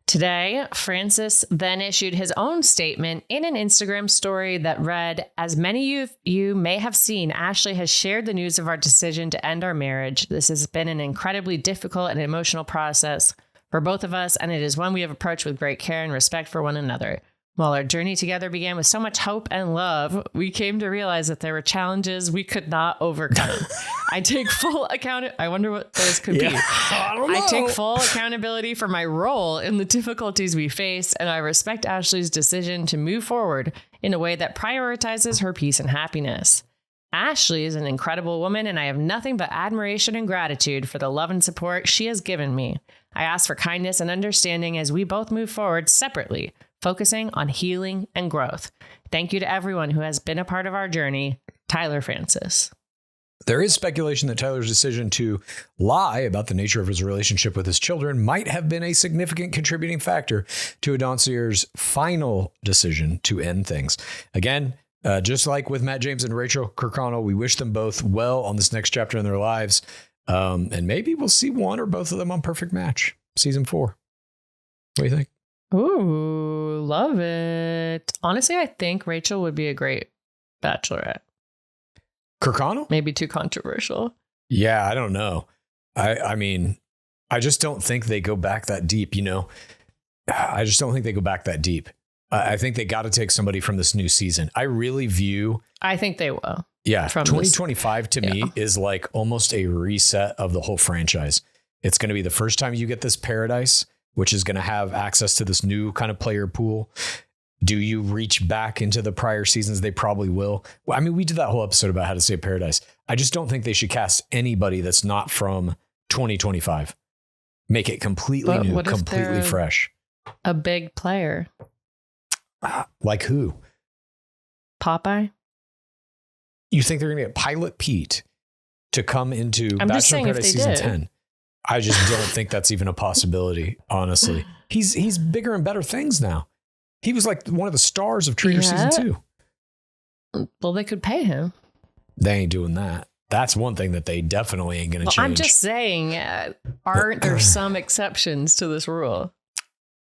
A: Today, Francis then issued his own statement in an Instagram story that read, as many of you may have seen, Ashley has shared the news of our decision to end our marriage. This has been an incredibly difficult and emotional process for both of us, and it is one we have approached with great care and respect for one another. While our journey together began with so much hope and love, we came to realize that there were challenges we could not overcome. I take full account. I wonder what those could be.
B: I don't know.
A: I take full accountability for my role in the difficulties we face, and I respect Ashley's decision to move forward in a way that prioritizes her peace and happiness. Ashley is an incredible woman, and I have nothing but admiration and gratitude for the love and support she has given me. I ask for kindness and understanding as we both move forward separately, focusing on healing and growth. Thank you to everyone who has been a part of our journey. Tyler Francis.
B: There is speculation that Tyler's decision to lie about the nature of his relationship with his children might have been a significant contributing factor to Adonsier's final decision to end things. Again, just like with Matt James and Rachael Kirkconnell, we wish them both well on this next chapter in their lives. And maybe we'll see one or both of them on Perfect Match, season 4. What do you think?
A: Ooh, love it. Honestly, I think Rachael would be a great bachelorette.
B: Kirkconnell?
A: Maybe too controversial.
B: Yeah, I don't know. I mean, I just don't think they go back that deep, you know? I just don't think they go back that deep. I think they got to take somebody from this new season. I really view...
A: I think they will.
B: Yeah,
A: From
B: 2025 to me is like almost a reset of the whole franchise. It's going to be the first time you get this paradise, which is going to have access to this new kind of player pool. Do you reach back into the prior seasons? They probably will. Well, I mean, we did that whole episode about how to save paradise. I just don't think they should cast anybody that's not from 2025. Make it completely
A: But
B: new,
A: what if
B: completely
A: they're
B: fresh.
A: A big player.
B: Like who?
A: Popeye?
B: You think they're going to get Pilot Pete to come into
A: I'm just
B: Bachelor
A: saying if
B: Paradise
A: they
B: season
A: did.
B: 10? I just don't think that's even a possibility, honestly. He's bigger and better things now. He was like one of the stars of Traitor
A: Yeah.
B: season 2.
A: Well, they could pay him.
B: They ain't doing that. That's one thing that they definitely ain't going to
A: Well,
B: change.
A: I'm just saying, aren't there some exceptions to this rule?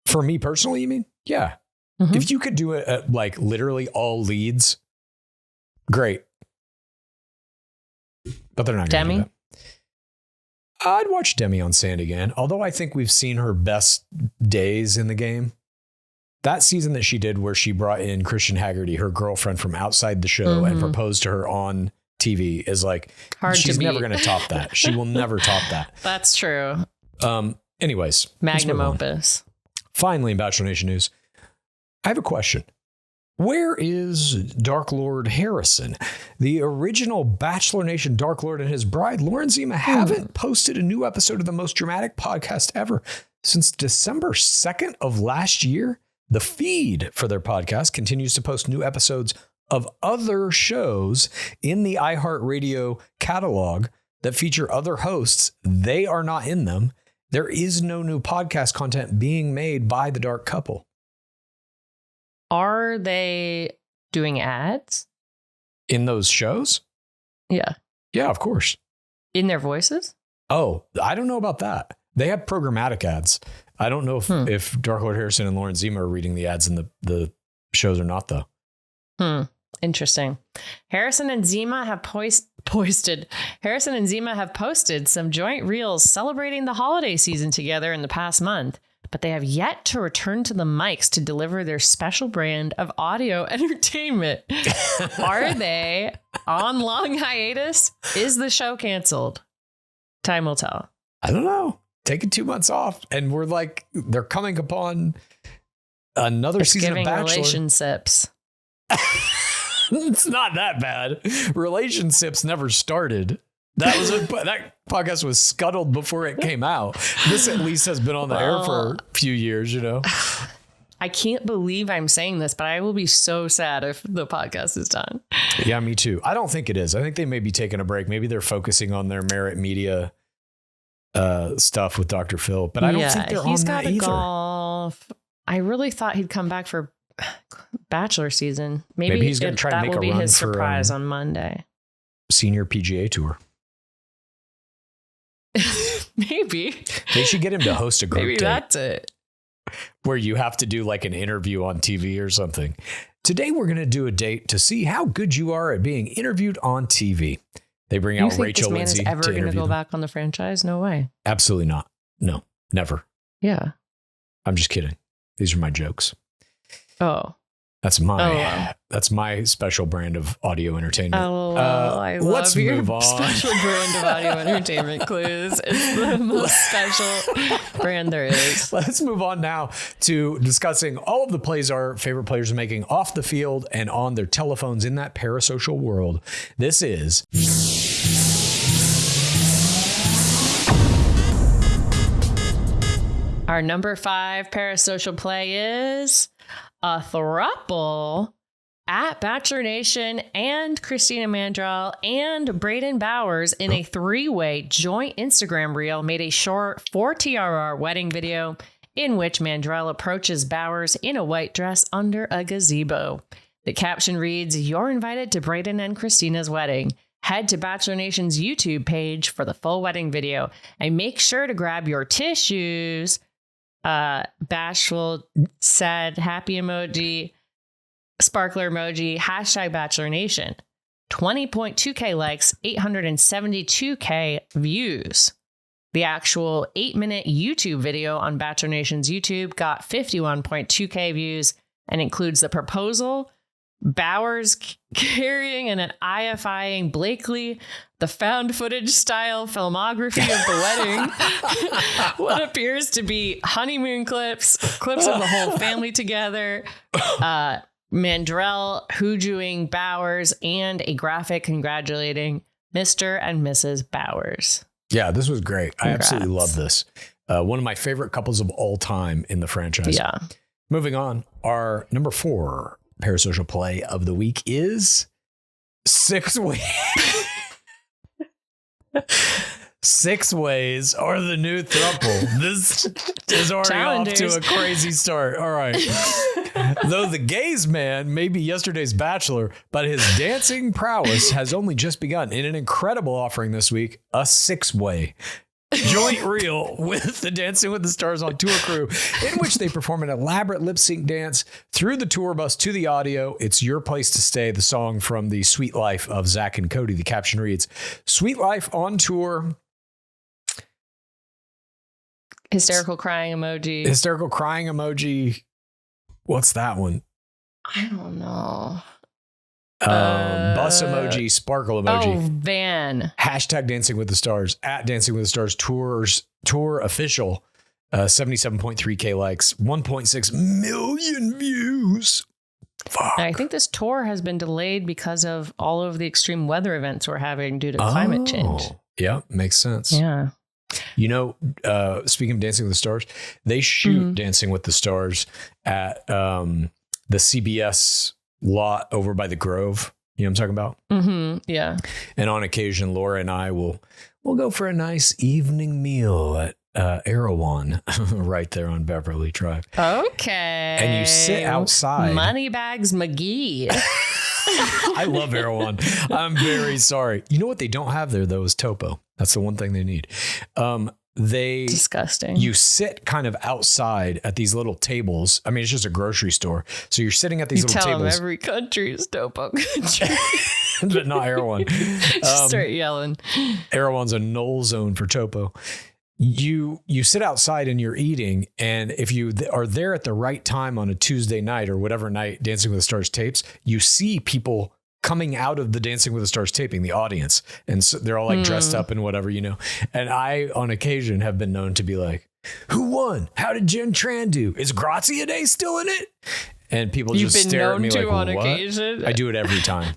B: For me personally, you mean? Yeah.
A: Mhm.
B: If you could do it at like literally all leads, great. But they're not going to do
A: Demi?
B: that. I'd watch Demi on Sand again, although I think we've seen her best days in the game. That season that she did where she brought in Christian Haggerty, her girlfriend from outside the show, and proposed to her on TV is like,
A: Hard to
B: she's never
A: beat.
B: going to top that. She will never top that.
A: That's true.
B: Anyways. let's
A: Magnum
B: move on.
A: opus.
B: Finally, in Bachelor Nation news, I have a question. Where is Dark Lord Harrison? The original Bachelor Nation Dark Lord and his bride, Lauren Zima, haven't posted a new episode of the most dramatic podcast ever since December 2nd of last year. The feed for their podcast continues to post new episodes of other shows in the iHeartRadio catalog that feature other hosts. They are not in them. There is no new podcast content being made by the Dark Couple.
A: Are they doing ads?
B: In those shows?
A: Yeah.
B: Yeah, of course.
A: In their voices?
B: Oh, I don't know about that. They have programmatic ads. I don't know if Dark Lord Harrison and Lauren Zima are reading the ads in the shows or not, though.
A: Interesting. Harrison and Zima have posted some joint reels celebrating the holiday season together in the past month, but they have yet to return to the mics to deliver their special brand of audio entertainment. Are they on long hiatus? Is the show canceled? Time will tell.
B: I don't know. Taking 2 months off, and we're like, they're coming upon another season of Bachelor.
A: Relationships.
B: It's not that bad. Relationships never started. That podcast was scuttled before it came out. This at least has been on the air for a few years, you know.
A: I can't believe I'm saying this, but I will be so sad if the podcast is done.
B: Yeah, me too. I don't think it is. I think they may be taking a break. Maybe they're focusing on their Merit Media stuff with Dr. Phil, but I don't think they're on that either. Golf.
A: I really thought he'd come back for Bachelor season. Maybe
B: he's going to try to make a run for... That will be his
A: surprise on Monday.
B: Senior PGA Tour.
A: Maybe.
B: They should get him to host a group
A: Maybe
B: date.
A: That's it.
B: Where you have to do like an interview on TV or something. Today, we're going to do a date to see how good you are at being interviewed on TV. They bring out Rachael Lindsay.
A: Is ever going to go back on the franchise? No way.
B: Absolutely not. No, never.
A: Yeah.
B: I'm just kidding. These are my jokes.
A: Oh.
B: That's my special brand of audio entertainment.
A: I love
B: let's
A: your
B: move on.
A: Special brand of audio entertainment, Clues. It's the most special brand there is.
B: Let's move on now to discussing all of the plays our favorite players are making off the field and on their telephones in that parasocial world. This is
A: our number 5 parasocial play is a throuple at Bachelor Nation and Christina Mandrell and Braden Bowers in a 3-way joint Instagram reel made a short 4TRR wedding video in which Mandrell approaches Bowers in a white dress under a gazebo. The caption reads, "You're invited to Braden and Christina's wedding. Head to Bachelor Nation's YouTube page for the full wedding video and make sure to grab your tissues." Bashful, sad, happy emoji, sparkler emoji, hashtag Bachelor Nation. 20.2K likes, 872K views. The actual 8-minute YouTube video on Bachelor Nation's YouTube got 51.2K views and includes the proposal, Bowers carrying and an IFIing Blakely, the found footage style filmography of the wedding, what appears to be honeymoon clips of the whole family together, Mandrell hoojooing Bowers, and a graphic congratulating Mr. and Mrs. Bowers.
B: Yeah, this was great.
A: Congrats.
B: I absolutely love this. One of my favorite couples of all time in the franchise.
A: Yeah.
B: Moving on, our number 4 parasocial play of the week is 6 ways. 6 ways are the new throuple. This is already off to a crazy start. All right. Though the gays man may be yesterday's bachelor, but his dancing prowess has only just begun in an incredible offering this week, a 6-way joint reel with the Dancing with the Stars on Tour crew, in which they perform an elaborate lip sync dance through the tour bus to the audio. It's Your Place to Stay, the song from the Sweet Life of Zach and Cody. The caption reads, "Sweet Life on tour."
A: Hysterical crying emoji.
B: Hysterical crying emoji. What's that one?
A: I don't know.
B: Bus emoji, sparkle emoji.
A: Oh, van.
B: Hashtag Dancing with the Stars, at Dancing with the Stars tour official. 77.3K likes, 1.6 million views. Fuck.
A: I think this tour has been delayed because of all of the extreme weather events we're having due to climate change.
B: Yeah, makes sense.
A: Yeah.
B: You know, speaking of Dancing with the Stars, they shoot Dancing with the Stars at the CBS lot over by the Grove. You know what I'm talking about?
A: Yeah.
B: And on occasion, Laura and I will we'll go for a nice evening meal at Erewhon right there on Beverly Drive.
A: Okay.
B: And you sit outside.
A: Moneybags McGee.
B: I love Erewhon. I'm very sorry. You know what they don't have there, though, is Topo. That's the one thing they need.
A: Disgusting.
B: You sit kind of outside at these little tables. I mean, it's just a grocery store. So you're sitting at these little
A: tell
B: tables.
A: them every country is Topo country.
B: But not Erewhon.
A: Just start yelling.
B: Erewhon's a null zone for Topo. You sit outside and you're eating, and if you are there at the right time on a Tuesday night or whatever night Dancing with the Stars tapes, you see people coming out of the Dancing with the Stars taping, the audience, and so they're all like dressed up and whatever, you know. And I, on occasion, have been known to be like, "Who won? How did Jen Tran do? Is Grazia Day still in it?" And people just stare at me like,
A: on
B: "What?"
A: Occasion?
B: I do it every time.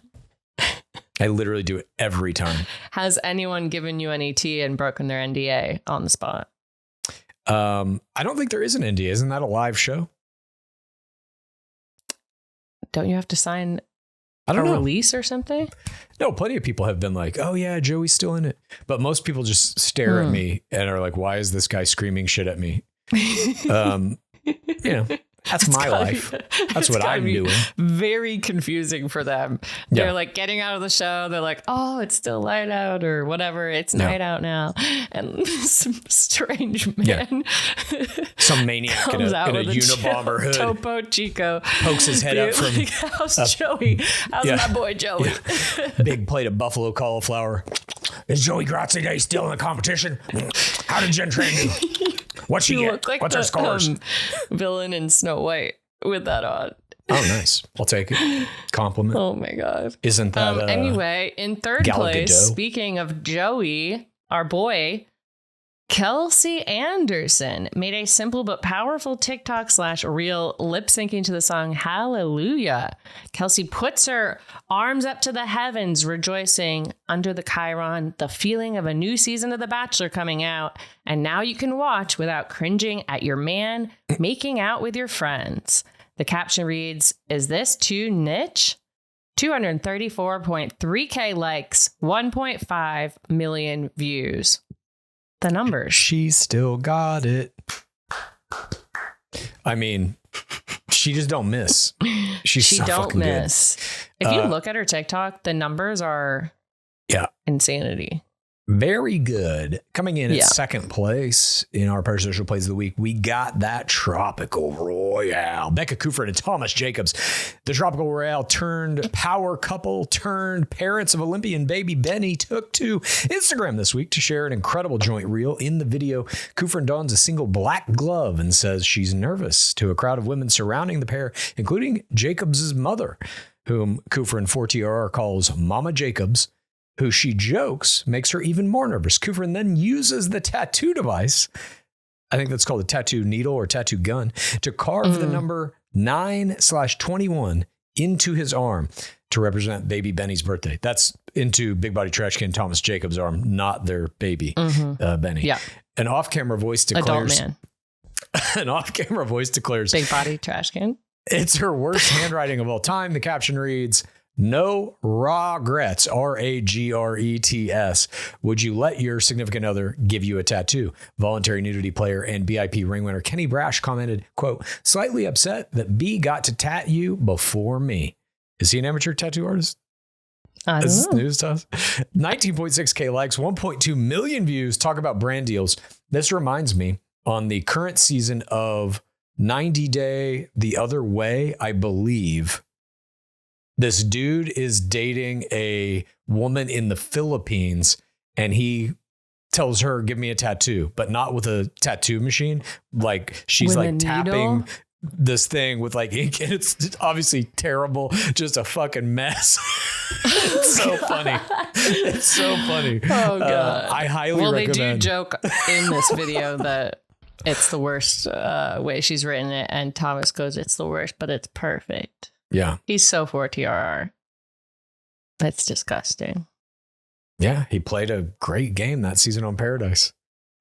B: I literally do it every time.
A: Has anyone given you any tea and broken their NDA on the spot?
B: I don't think there is an NDA. Isn't that a live show?
A: Don't you have to sign
B: I don't know.
A: release or something?
B: No, plenty of people have been like, "Oh yeah, Joey's still in it." But most people just stare at me and are like, "Why is this guy screaming shit at me?" You know, that's my life. That's what I'm doing.
A: Very confusing for them.
B: Yeah.
A: They're like getting out of the show. They're like, "Oh, it's still light out," or whatever. It's night out now. And some strange man,
B: some maniac in a Unabomber hood,
A: Topo Chico,
B: pokes his head up from.
A: Like, how's Joey? How's my boy Joey?
B: Yeah. Big plate of buffalo cauliflower. Is Joey Grazia Day still in the competition? How did Jen Tran do? What's she get?
A: Like
B: what's her scores?
A: Villain in Snow White with that on.
B: Oh, nice. I'll take it. Compliment.
A: Oh my God.
B: Isn't that
A: anyway, in third place, speaking of Joey, our boy, Kelsey Anderson made a simple but powerful TikTok/reel lip syncing to the song Hallelujah. Kelsey puts her arms up to the heavens, rejoicing under the chyron, the feeling of a new season of The Bachelor coming out. And now you can watch without cringing at your man making out with your friends. The caption reads, "Is this too niche?" 234.3K likes, 1.5 million views. The numbers.
B: She still got it. I mean, she just don't miss. She so don't miss.
A: Good. If you look at her TikTok, the numbers are insanity.
B: Very good. Coming in at second place in our Parasocial Plays of the Week, we got that Tropical Royale. Becca Kufrin and Thomas Jacobs. The Tropical Royale turned power couple turned parents of Olympian baby Benny took to Instagram this week to share an incredible joint reel. In the video, Kufrin dons a single black glove and says she's nervous to a crowd of women surrounding the pair, including Jacobs' mother, whom Kufrin 4TRR calls Mama Jacobs, who she jokes makes her even more nervous. Kufrin then uses the tattoo device, I think that's called a tattoo needle or tattoo gun, to carve the number 9/21 into his arm to represent baby Benny's birthday. That's into Big Body Trash Can Thomas Jacobs' arm, not their baby, Benny.
A: Yeah.
B: An off-camera voice declares...
A: Adult man.
B: An off-camera voice declares...
A: Big Body Trash Can.
B: It's her worst handwriting of all time. The caption reads... No regrets, RAGRETS. Would you let your significant other give you a tattoo? Voluntary nudity player and BIP ring winner Kenny Brash commented, quote, slightly upset that B got to tat you before me. Is he an amateur tattoo artist?
A: I don't know.
B: News to us. 19.6K likes, 1.2 million views. Talk about brand deals. This reminds me, on the current season of 90 Day The Other Way, I believe, this dude is dating a woman in the Philippines, and he tells her, give me a tattoo, but not with a tattoo machine. Like she's
A: with
B: like tapping this thing with like ink, and it's obviously terrible, just a fucking mess. It's so funny. It's so funny.
A: Oh God.
B: I highly recommend.
A: They do joke in this video that it's the worst way she's written it, and Thomas goes, it's the worst, but it's perfect.
B: Yeah.
A: He's so 4TRR. That's disgusting.
B: Yeah, he played a great game that season on Paradise.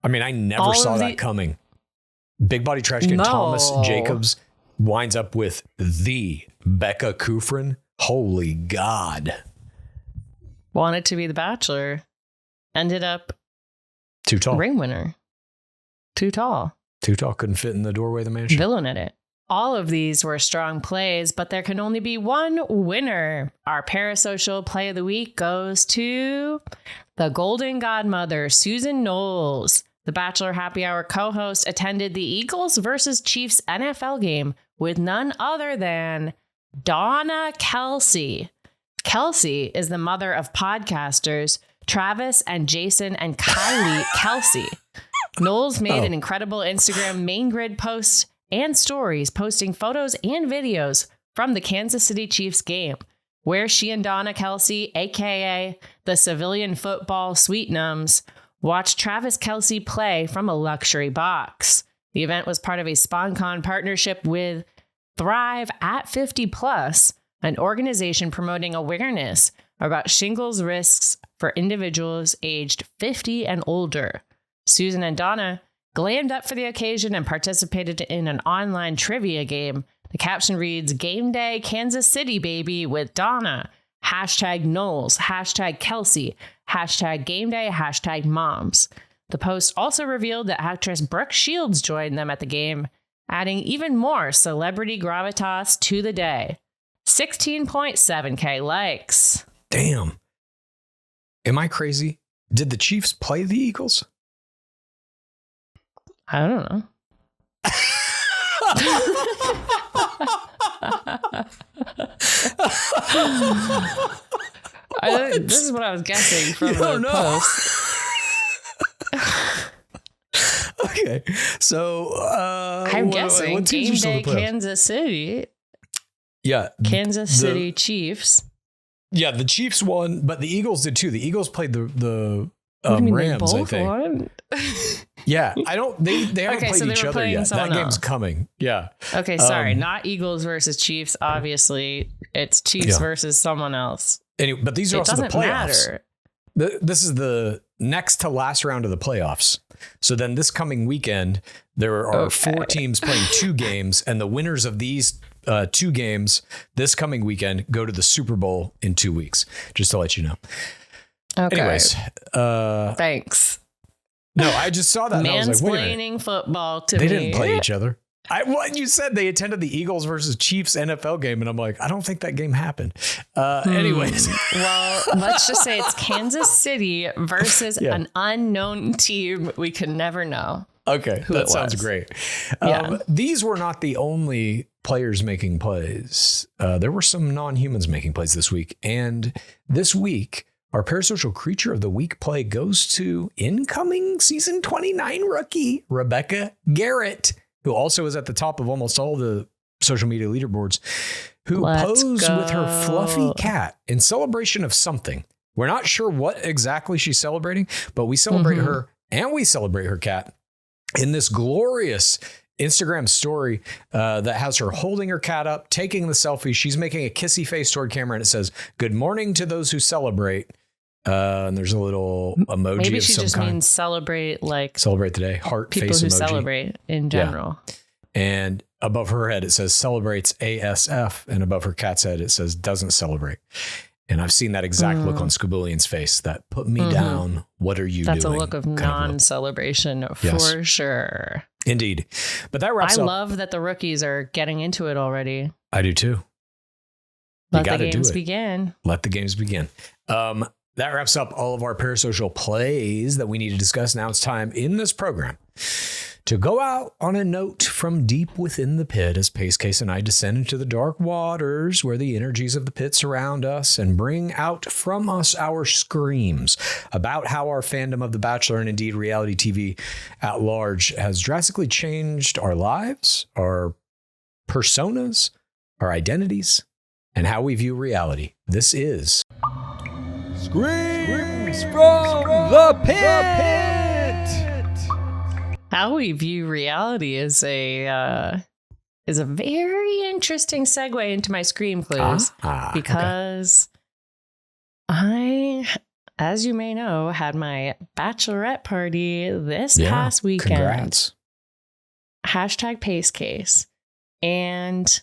B: I mean, I never saw that coming. Big Body Trash Can Thomas Jacobs winds up with the Becca Kufrin. Holy God.
A: Wanted to be the Bachelor. Ended up
B: Too tall.
A: Ring winner. Too tall.
B: Too tall. Couldn't fit in the doorway of the mansion.
A: Villain at it. All of these were strong plays, but there can only be one winner. Our parasocial play of the week goes to the Golden Godmother, Susan Knowles. The Bachelor Happy Hour co-host attended the Eagles versus Chiefs NFL game with none other than Donna Kelsey. Kelsey is the mother of podcasters Travis and Jason and Kylie Kelsey. Knowles made an incredible Instagram main grid post and stories, posting photos and videos from the Kansas City Chiefs game, where she and Donna Kelsey, aka the civilian football Sweetnums, watched Travis Kelsey play from a luxury box. The event was part of a SponCon partnership with Thrive at 50 Plus, an organization promoting awareness about shingles risks for individuals aged 50 and older. Susan and Donna glammed up for the occasion and participated in an online trivia game. The caption reads, "Game day, Kansas City, baby," with Donna. #Knowles, #Kelsey, #game day, #moms. The post also revealed that actress Brooke Shields joined them at the game, adding even more celebrity gravitas to the day. 16.7K likes.
B: Damn. Am I crazy? Did the Chiefs play the Eagles?
A: I don't know. This is what I was guessing from the post.
B: Okay, so
A: I'm guessing game day Kansas City.
B: Yeah,
A: Kansas City Chiefs.
B: Yeah, the Chiefs won, but the Eagles did too. The Eagles played the Rams, I think.
A: Won?
B: Yeah, I don't. They haven't played each other yet. That game's coming. Yeah.
A: Okay, sorry, not Eagles versus Chiefs. Obviously, it's Chiefs versus someone else.
B: Anyway, but these are also the playoffs. Matter. This is the next to last round of the playoffs. So then this coming weekend, there are 4 teams playing 2 games, and the winners of these 2 games this coming weekend go to the Super Bowl in 2 weeks. Just to let you know.
A: Okay.
B: Anyways,
A: thanks.
B: No, I just saw that. And I was like, wait a minute.
A: Football to me.
B: They didn't play each other. What you said, they attended the Eagles versus Chiefs NFL game, and I'm like, I don't think that game happened. Anyways.
A: Well, let's just say it's Kansas City versus an unknown team. We can never know.
B: Okay, that sounds great. These were not the only players making plays. There were some non-humans making plays this week. And this week, our parasocial creature of the week play goes to incoming season 29 rookie, Rebecca Garrett, who also is at the top of almost all the social media leaderboards, who posed with her fluffy cat in celebration of something. We're not sure what exactly she's celebrating, but we celebrate her and we celebrate her cat in this glorious Instagram story that has her holding her cat up, taking the selfie. She's making a kissy face toward camera, and it says, "Good morning to those who celebrate." And there's a little emoji.
A: Maybe
B: of
A: she
B: some
A: just
B: kind.
A: means celebrate
B: today. Heart
A: people
B: face
A: who
B: emoji.
A: Celebrate in general.
B: Yeah. And above her head, it says celebrates ASF. And above her cat's head, it says doesn't celebrate. And I've seen that exact look on Scabulian's face. That put me down. What are you doing?
A: That's a look of non-celebration for sure.
B: Indeed. But that wraps up.
A: I love that the rookies are getting into it already.
B: I do too.
A: Let the games begin.
B: Let the games begin. That wraps up all of our parasocial plays that we need to discuss. Now it's time in this program to go out on a note from deep within the pit as PaceCase and I descend into the dark waters where the energies of the pit surround us and bring out from us our screams about how our fandom of The Bachelor and indeed reality TV at large has drastically changed our lives, our personas, our identities, and how we view reality. This is
C: Screams from the Pit!
A: How we view reality is a very interesting segue into my Scream clues because I, as you may know, had my bachelorette party this past weekend.
B: Congrats.
A: #PaceCase. And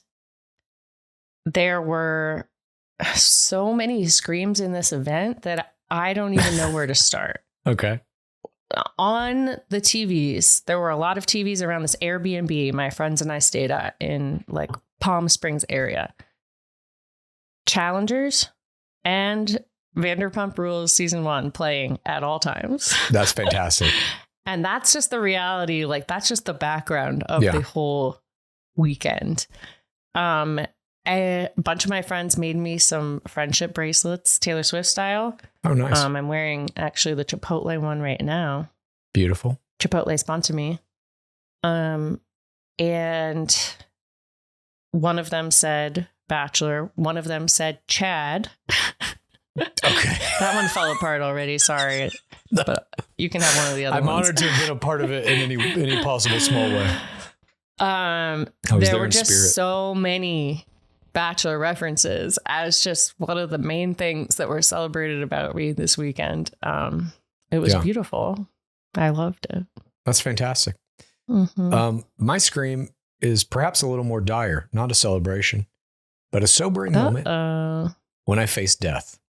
A: there were so many screams in this event that I don't even know where to start.
B: Okay.
A: on the TVs, there were a lot of TVs around this Airbnb my friends and I stayed at in like Palm Springs area. Challengers and Vanderpump Rules season 1 playing at all times.
B: That's fantastic.
A: And that's just the reality. Like, that's just the background of the whole weekend. A bunch of my friends made me some friendship bracelets, Taylor Swift style.
B: Oh, nice.
A: I'm wearing actually the Chipotle one right now.
B: Beautiful.
A: Chipotle sponsor me. And one of them said Bachelor. One of them said Chad.
B: Okay.
A: That one fell apart already. Sorry. But you can have one of the other
B: I'm
A: ones.
B: honored to have been a part of it in any possible small way.
A: There were just so many Bachelor references as just one of the main things that were celebrated about me this weekend. It was beautiful. I loved it.
B: That's fantastic. Mm-hmm. My scream is perhaps a little more dire, not a celebration, but a sobering moment when I faced death.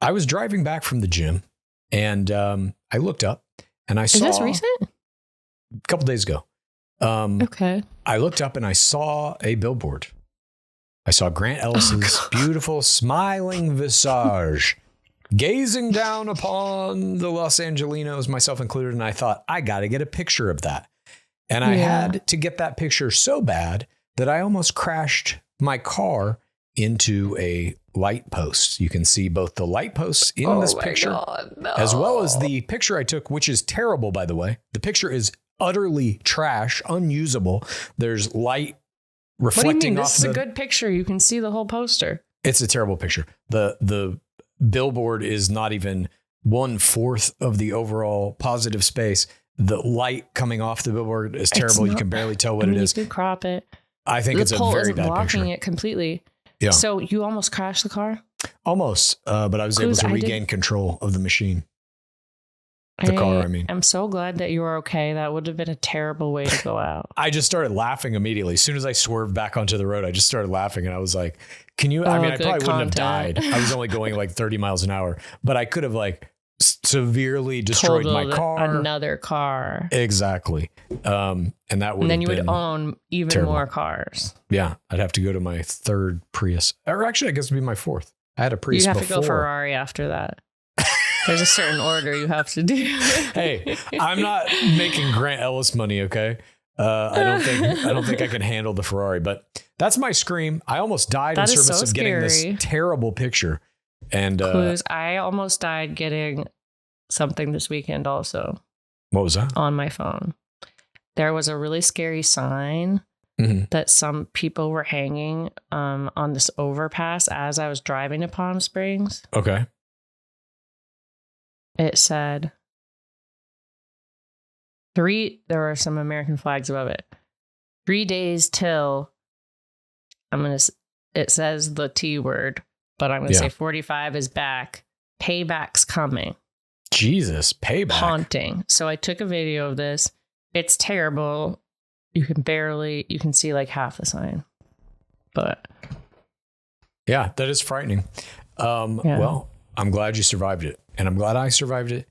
B: I was driving back from the gym and I looked up and I saw...
A: Is this recent?
B: A couple days ago.
A: Okay.
B: I looked up and I saw a billboard. I saw Grant Ellis's beautiful smiling visage gazing down upon the Los Angelinos, myself included. And I thought, I got to get a picture of that. And I had to get that picture so bad that I almost crashed my car into a light post. You can see both the light posts in this picture, as well as the picture I took, which is terrible, by the way. The picture is utterly trash, unusable. There's light reflecting
A: what do you mean?
B: off.
A: This is a good picture. You can see the whole poster.
B: It's a terrible picture. The billboard is not even 1/4 of the overall positive space. The light coming off the billboard is terrible. You can barely tell what it is.
A: You could crop it.
B: I think it's a very bad
A: blocking
B: picture.
A: It completely.
B: Yeah.
A: So you almost crashed the car?
B: Almost, but I was able to regain control of the machine. The car, I mean.
A: I'm so glad that you were okay. That would have been a terrible way to go out.
B: I just started laughing immediately. As soon as I swerved back onto the road, I just started laughing. And I was like, can you, I probably wouldn't have died. I was only going like 30 miles an hour, but I could have like severely destroyed my car.
A: Another car.
B: Exactly. And that would
A: And then you would own even more cars.
B: Yeah. I'd have to go to my 3rd Prius. Or actually, I guess it'd be my 4th. I had a Prius before.
A: You'd have to go Ferrari after that. There's a certain order you have to do.
B: Hey, I'm not making Grant Ellis money, okay? I don't think I can handle the Ferrari, but that's my scream. I almost died in service of getting this terrible picture. And
A: Clues, I almost died getting something this weekend also.
B: What was that?
A: On my phone. There was a really scary sign that some people were hanging on this overpass as I was driving to Palm Springs.
B: Okay.
A: It said there were some American flags above it. 3 days till it says the T word, but I'm going to say 45 is back. Payback's coming.
B: Jesus, payback.
A: Haunting. So I took a video of this. It's terrible. You can see like half the sign, but
B: yeah, that is frightening. Well, I'm glad you survived it. And I'm glad I survived it.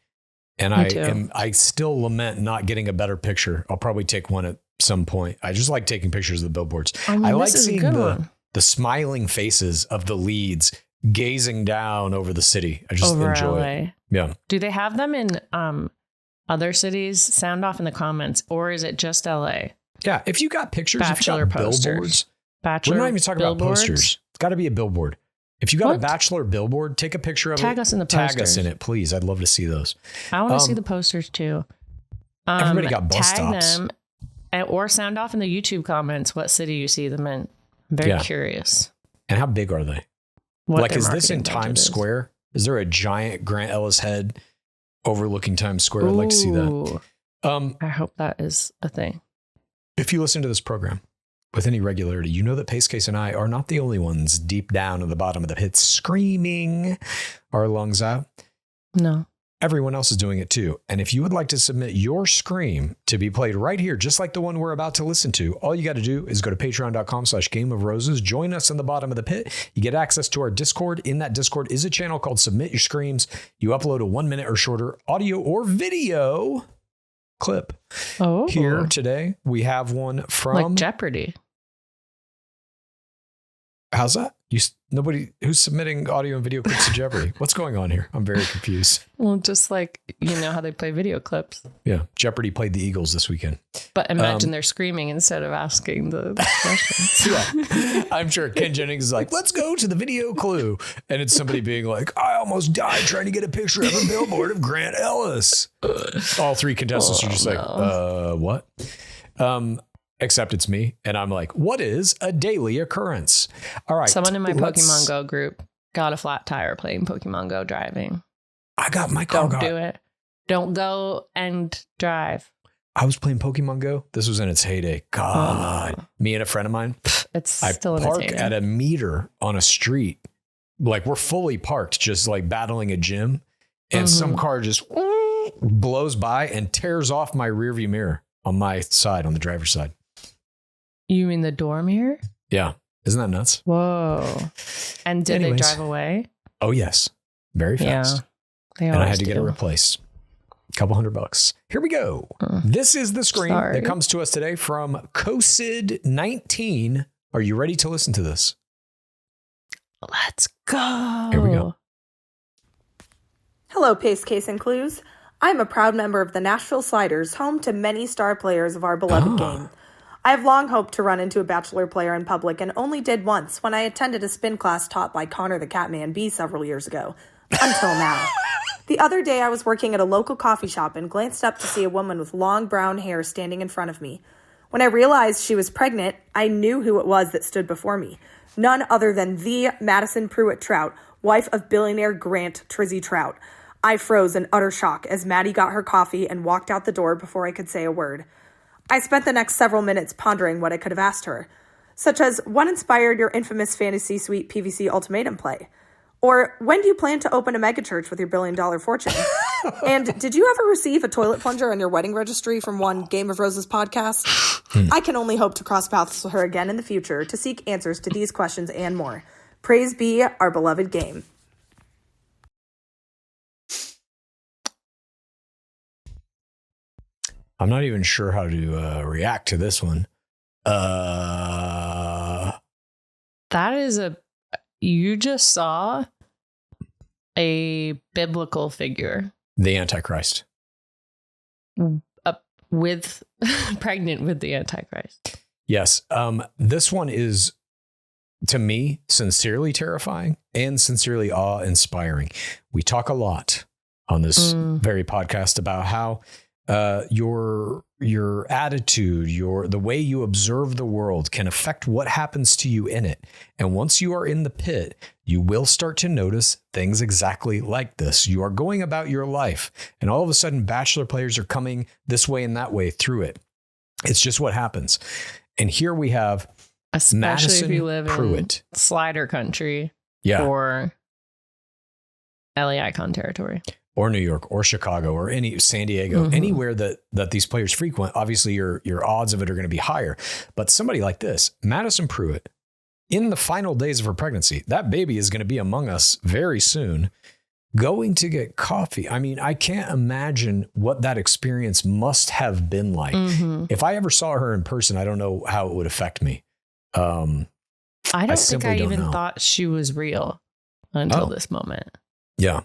B: And I still lament not getting a better picture. I'll probably take one at some point. I just like taking pictures of the billboards. I like seeing the smiling faces of the leads gazing down over the city. I just enjoy it. Yeah.
A: Do they have them in other cities? Sound off in the comments. Or is it just LA?
B: Yeah. If you got pictures,
A: Bachelor posters.
B: Billboards,
A: Bachelor
B: we're not even talking about posters. It's got to be a billboard. If you got a Bachelor billboard, take a picture of it.
A: Tag us in the posters.
B: Tag us in it, please. I'd love to see those.
A: I want to see the posters too.
B: Everybody got bus
A: tag
B: stops.
A: them or sound off in the YouTube comments what city you see them in. I'm very curious.
B: And how big are they? Like, is this in Times Square? Is there a giant Grant Ellis head overlooking Times Square? I'd like to see that.
A: I hope that is a thing.
B: If you listen to this program with any regularity, you know that PaceCase and I are not the only ones deep down at the bottom of the pit screaming our lungs out.
A: No.
B: everyone else is doing it too. And if you would like to submit your scream to be played right here, just like the one we're about to listen to, all you got to do is go to patreon.com/Game of Roses. Join us in the bottom of the pit. You get access to our Discord. In that Discord is a channel called Submit Your Screams. You upload a 1 minute or shorter audio or video clip.
A: Oh,
B: Here today, we have one from
A: like Jeopardy.
B: How's that? Nobody who's submitting audio and video clips to Jeopardy. What's going on here? I'm very confused.
A: Well, just like, you know how they play video clips.
B: Yeah. Jeopardy played the Eagles this weekend.
A: But imagine they're screaming instead of asking the questions.
B: Yeah. I'm sure Ken Jennings is like, let's go to the video clue. And it's somebody being like, I almost died trying to get a picture of a billboard of Grant Ellis. All three contestants are just what? Except it's me. And I'm like, what is a daily occurrence? All right.
A: Someone in my Pokemon Go group got a flat tire playing Pokemon Go driving.
B: I got my car.
A: Don't do it. Don't go and drive.
B: I was playing Pokemon Go. This was in its heyday. God. Me and a friend of mine.
A: It's still in its heyday.
B: I park at a meter on a street. Like we're fully parked, just like battling a gym. And some car just blows by and tears off my rearview mirror on my side, on the driver's side.
A: You mean the door mirror?
B: Yeah. Isn't that nuts?
A: Whoa. And did they drive away?
B: Oh, yes. Very fast.
A: Yeah.
B: And I had to get it replaced. A couple $100. Here we go. This is the screen that comes to us today from COSID-19. Are you ready to listen to this?
A: Let's go.
B: Here we go.
D: Hello, PaceCase and Clues. I'm a proud member of the Nashville Sliders, home to many star players of our beloved game. I have long hoped to run into a Bachelor player in public and only did once when I attended a spin class taught by Connor the Catman B several years ago. Until now. The other day I was working at a local coffee shop and glanced up to see a woman with long brown hair standing in front of me. When I realized she was pregnant, I knew who it was that stood before me. None other than the Madison Pruitt Trout, wife of billionaire Grant Trizzy Trout. I froze in utter shock as Maddie got her coffee and walked out the door before I could say a word. I spent the next several minutes pondering what I could have asked her, such as what inspired your infamous Fantasy Suite PVC ultimatum play? Or when do you plan to open a megachurch with your $1 billion fortune? And did you ever receive a toilet plunger on your wedding registry from one Game of Roses podcast? I can only hope to cross paths with her again in the future to seek answers to these questions and more. Praise be our beloved game.
B: I'm not even sure how to react to this one.
A: That is you just saw a biblical figure.
B: The Antichrist.
A: With pregnant with the Antichrist.
B: Yes. This one is, to me, sincerely terrifying and sincerely awe-inspiring. We talk a lot on this very podcast about how your attitude, the way you observe the world can affect what happens to you in it. And once you are in the pit, you will start to notice things exactly like this. You are going about your life, and all of a sudden, Bachelor players are coming this way and that way through it. It's just what happens. And here we have
A: especially
B: Madison
A: if you live
B: Pruitt.
A: In slider country,
B: or
A: LA Icon territory.
B: Or New York, or Chicago, or San Diego, anywhere that these players frequent. Obviously, your odds of it are going to be higher. But somebody like this, Madison Pruitt, in the final days of her pregnancy, that baby is going to be among us very soon, going to get coffee. I mean, I can't imagine what that experience must have been like. If I ever saw her in person, I don't know how it would affect me.
A: I don't think I even thought she was real until this moment.
B: Yeah.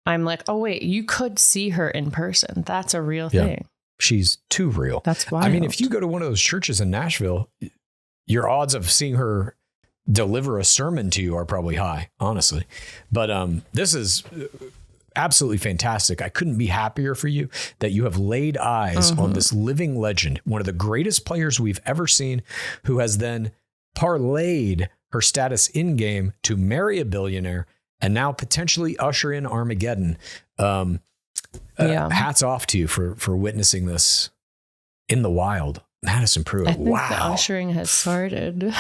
A: I'm like, oh, wait, you could see her in person. That's a real thing.
B: She's too real.
A: That's why.
B: I mean, if you go to one of those churches in Nashville, your odds of seeing her deliver a sermon to you are probably high, honestly. But this is absolutely fantastic. I couldn't be happier for you that you have laid eyes on this living legend, one of the greatest players we've ever seen, who has then parlayed her status in game to marry a billionaire and now potentially usher in Armageddon. Hats off to you for witnessing this in the wild. Madison Pruitt.
A: I think the ushering has started.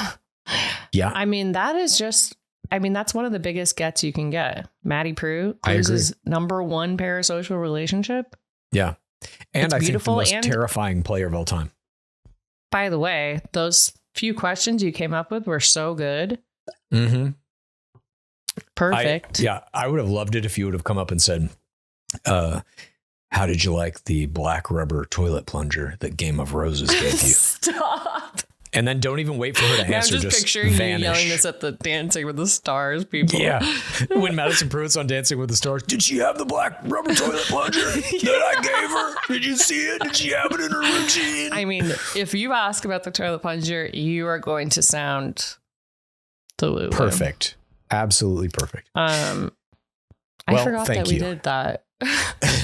B: Yeah.
A: I mean, that is just I mean, that's one of the biggest gets you can get. Maddie Prue, Clues' #1 parasocial relationship.
B: Yeah. And
A: It's
B: I think the
A: beautiful
B: most
A: and-
B: terrifying player of all time.
A: By the way, those few questions you came up with were so good.
B: Mm-hmm.
A: Perfect.
B: I would have loved it if you would have come up and said, how did you like the black rubber toilet plunger that Game of Roses gave you?
A: Stop.
B: And then don't even wait for her to
A: Now I'm
B: answer.
A: just picturing
B: vanish.
A: you yelling this at the Dancing with the Stars people.
B: Yeah. When Madison Pruitt's on Dancing with the Stars, did she have the black rubber toilet plunger that I gave her? Did you see it? Did she have it in her routine?
A: I mean, if you ask about the toilet plunger, you are going to sound delulu.
B: Perfect. Absolutely perfect.
A: I forgot that we did that.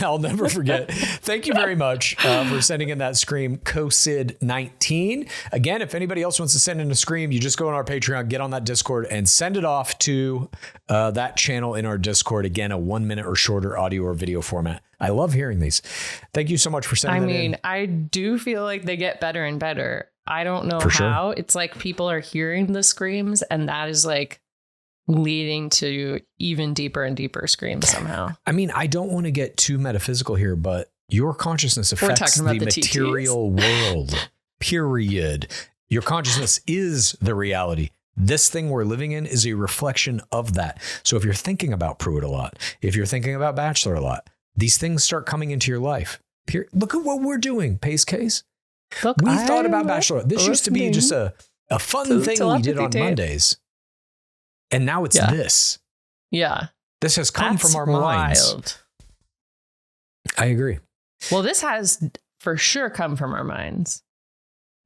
B: I'll never forget. Thank you very much for sending in that scream, COSID19. Again, if anybody else wants to send in a scream, you just go on our Patreon, get on that Discord, and send it off to that channel in our Discord. Again, a 1 minute or shorter audio or video format. I love hearing these. Thank you so much for sending them in.
A: I do feel like they get better and better. I don't know
B: For
A: how.
B: sure.
A: It's like people are hearing the screams, and that is like leading to even deeper and deeper screams somehow.
B: I mean, I don't want to get too metaphysical here, but your consciousness affects the material world, period. Your consciousness is the reality. This thing we're living in is a reflection of that. So if you're thinking about Pruitt a lot, if you're thinking about Bachelor a lot, these things start coming into your life. Look at what we're doing, PaceCase.
A: Look,
B: We thought about Bachelor. This used to be just a fun thing we did on Mondays. And now it's this.
A: Yeah.
B: This has come from our minds.
A: Wild.
B: I agree.
A: Well, this has for sure come from our minds.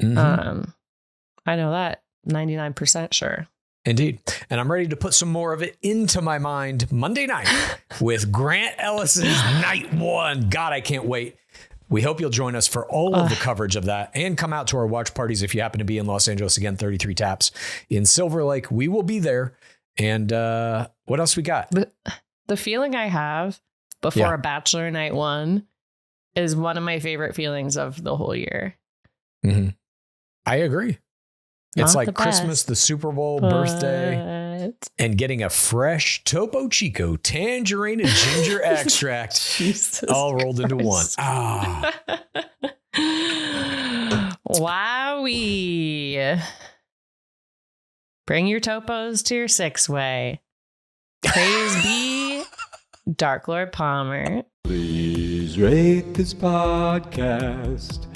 B: Mm-hmm.
A: I know that 99% sure.
B: Indeed. And I'm ready to put some more of it into my mind Monday night with Grant Ellis's Night 1. God, I can't wait. We hope you'll join us for all of the coverage of that and come out to our watch parties if you happen to be in Los Angeles. Again, 33 Taps in Silver Lake. We will be there. And what else we got?
A: The feeling I have before a Bachelor Night 1 is one of my favorite feelings of the whole year.
B: Mm-hmm. I agree. It's
A: Not
B: like
A: the
B: Christmas,
A: best,
B: the Super Bowl, birthday, and getting a fresh Topo Chico tangerine and ginger extract
A: Jesus
B: all rolled into one.
A: Christ.
B: Ah,
A: Wowee. Bring your topos to your 6-way. Praise be Dark Lord Palmer.
C: Please rate this podcast.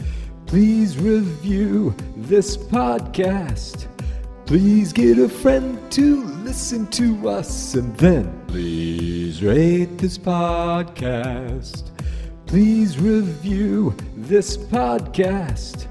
C: Please review this podcast. Please get a friend to listen to us. And then please rate this podcast. Please review this podcast.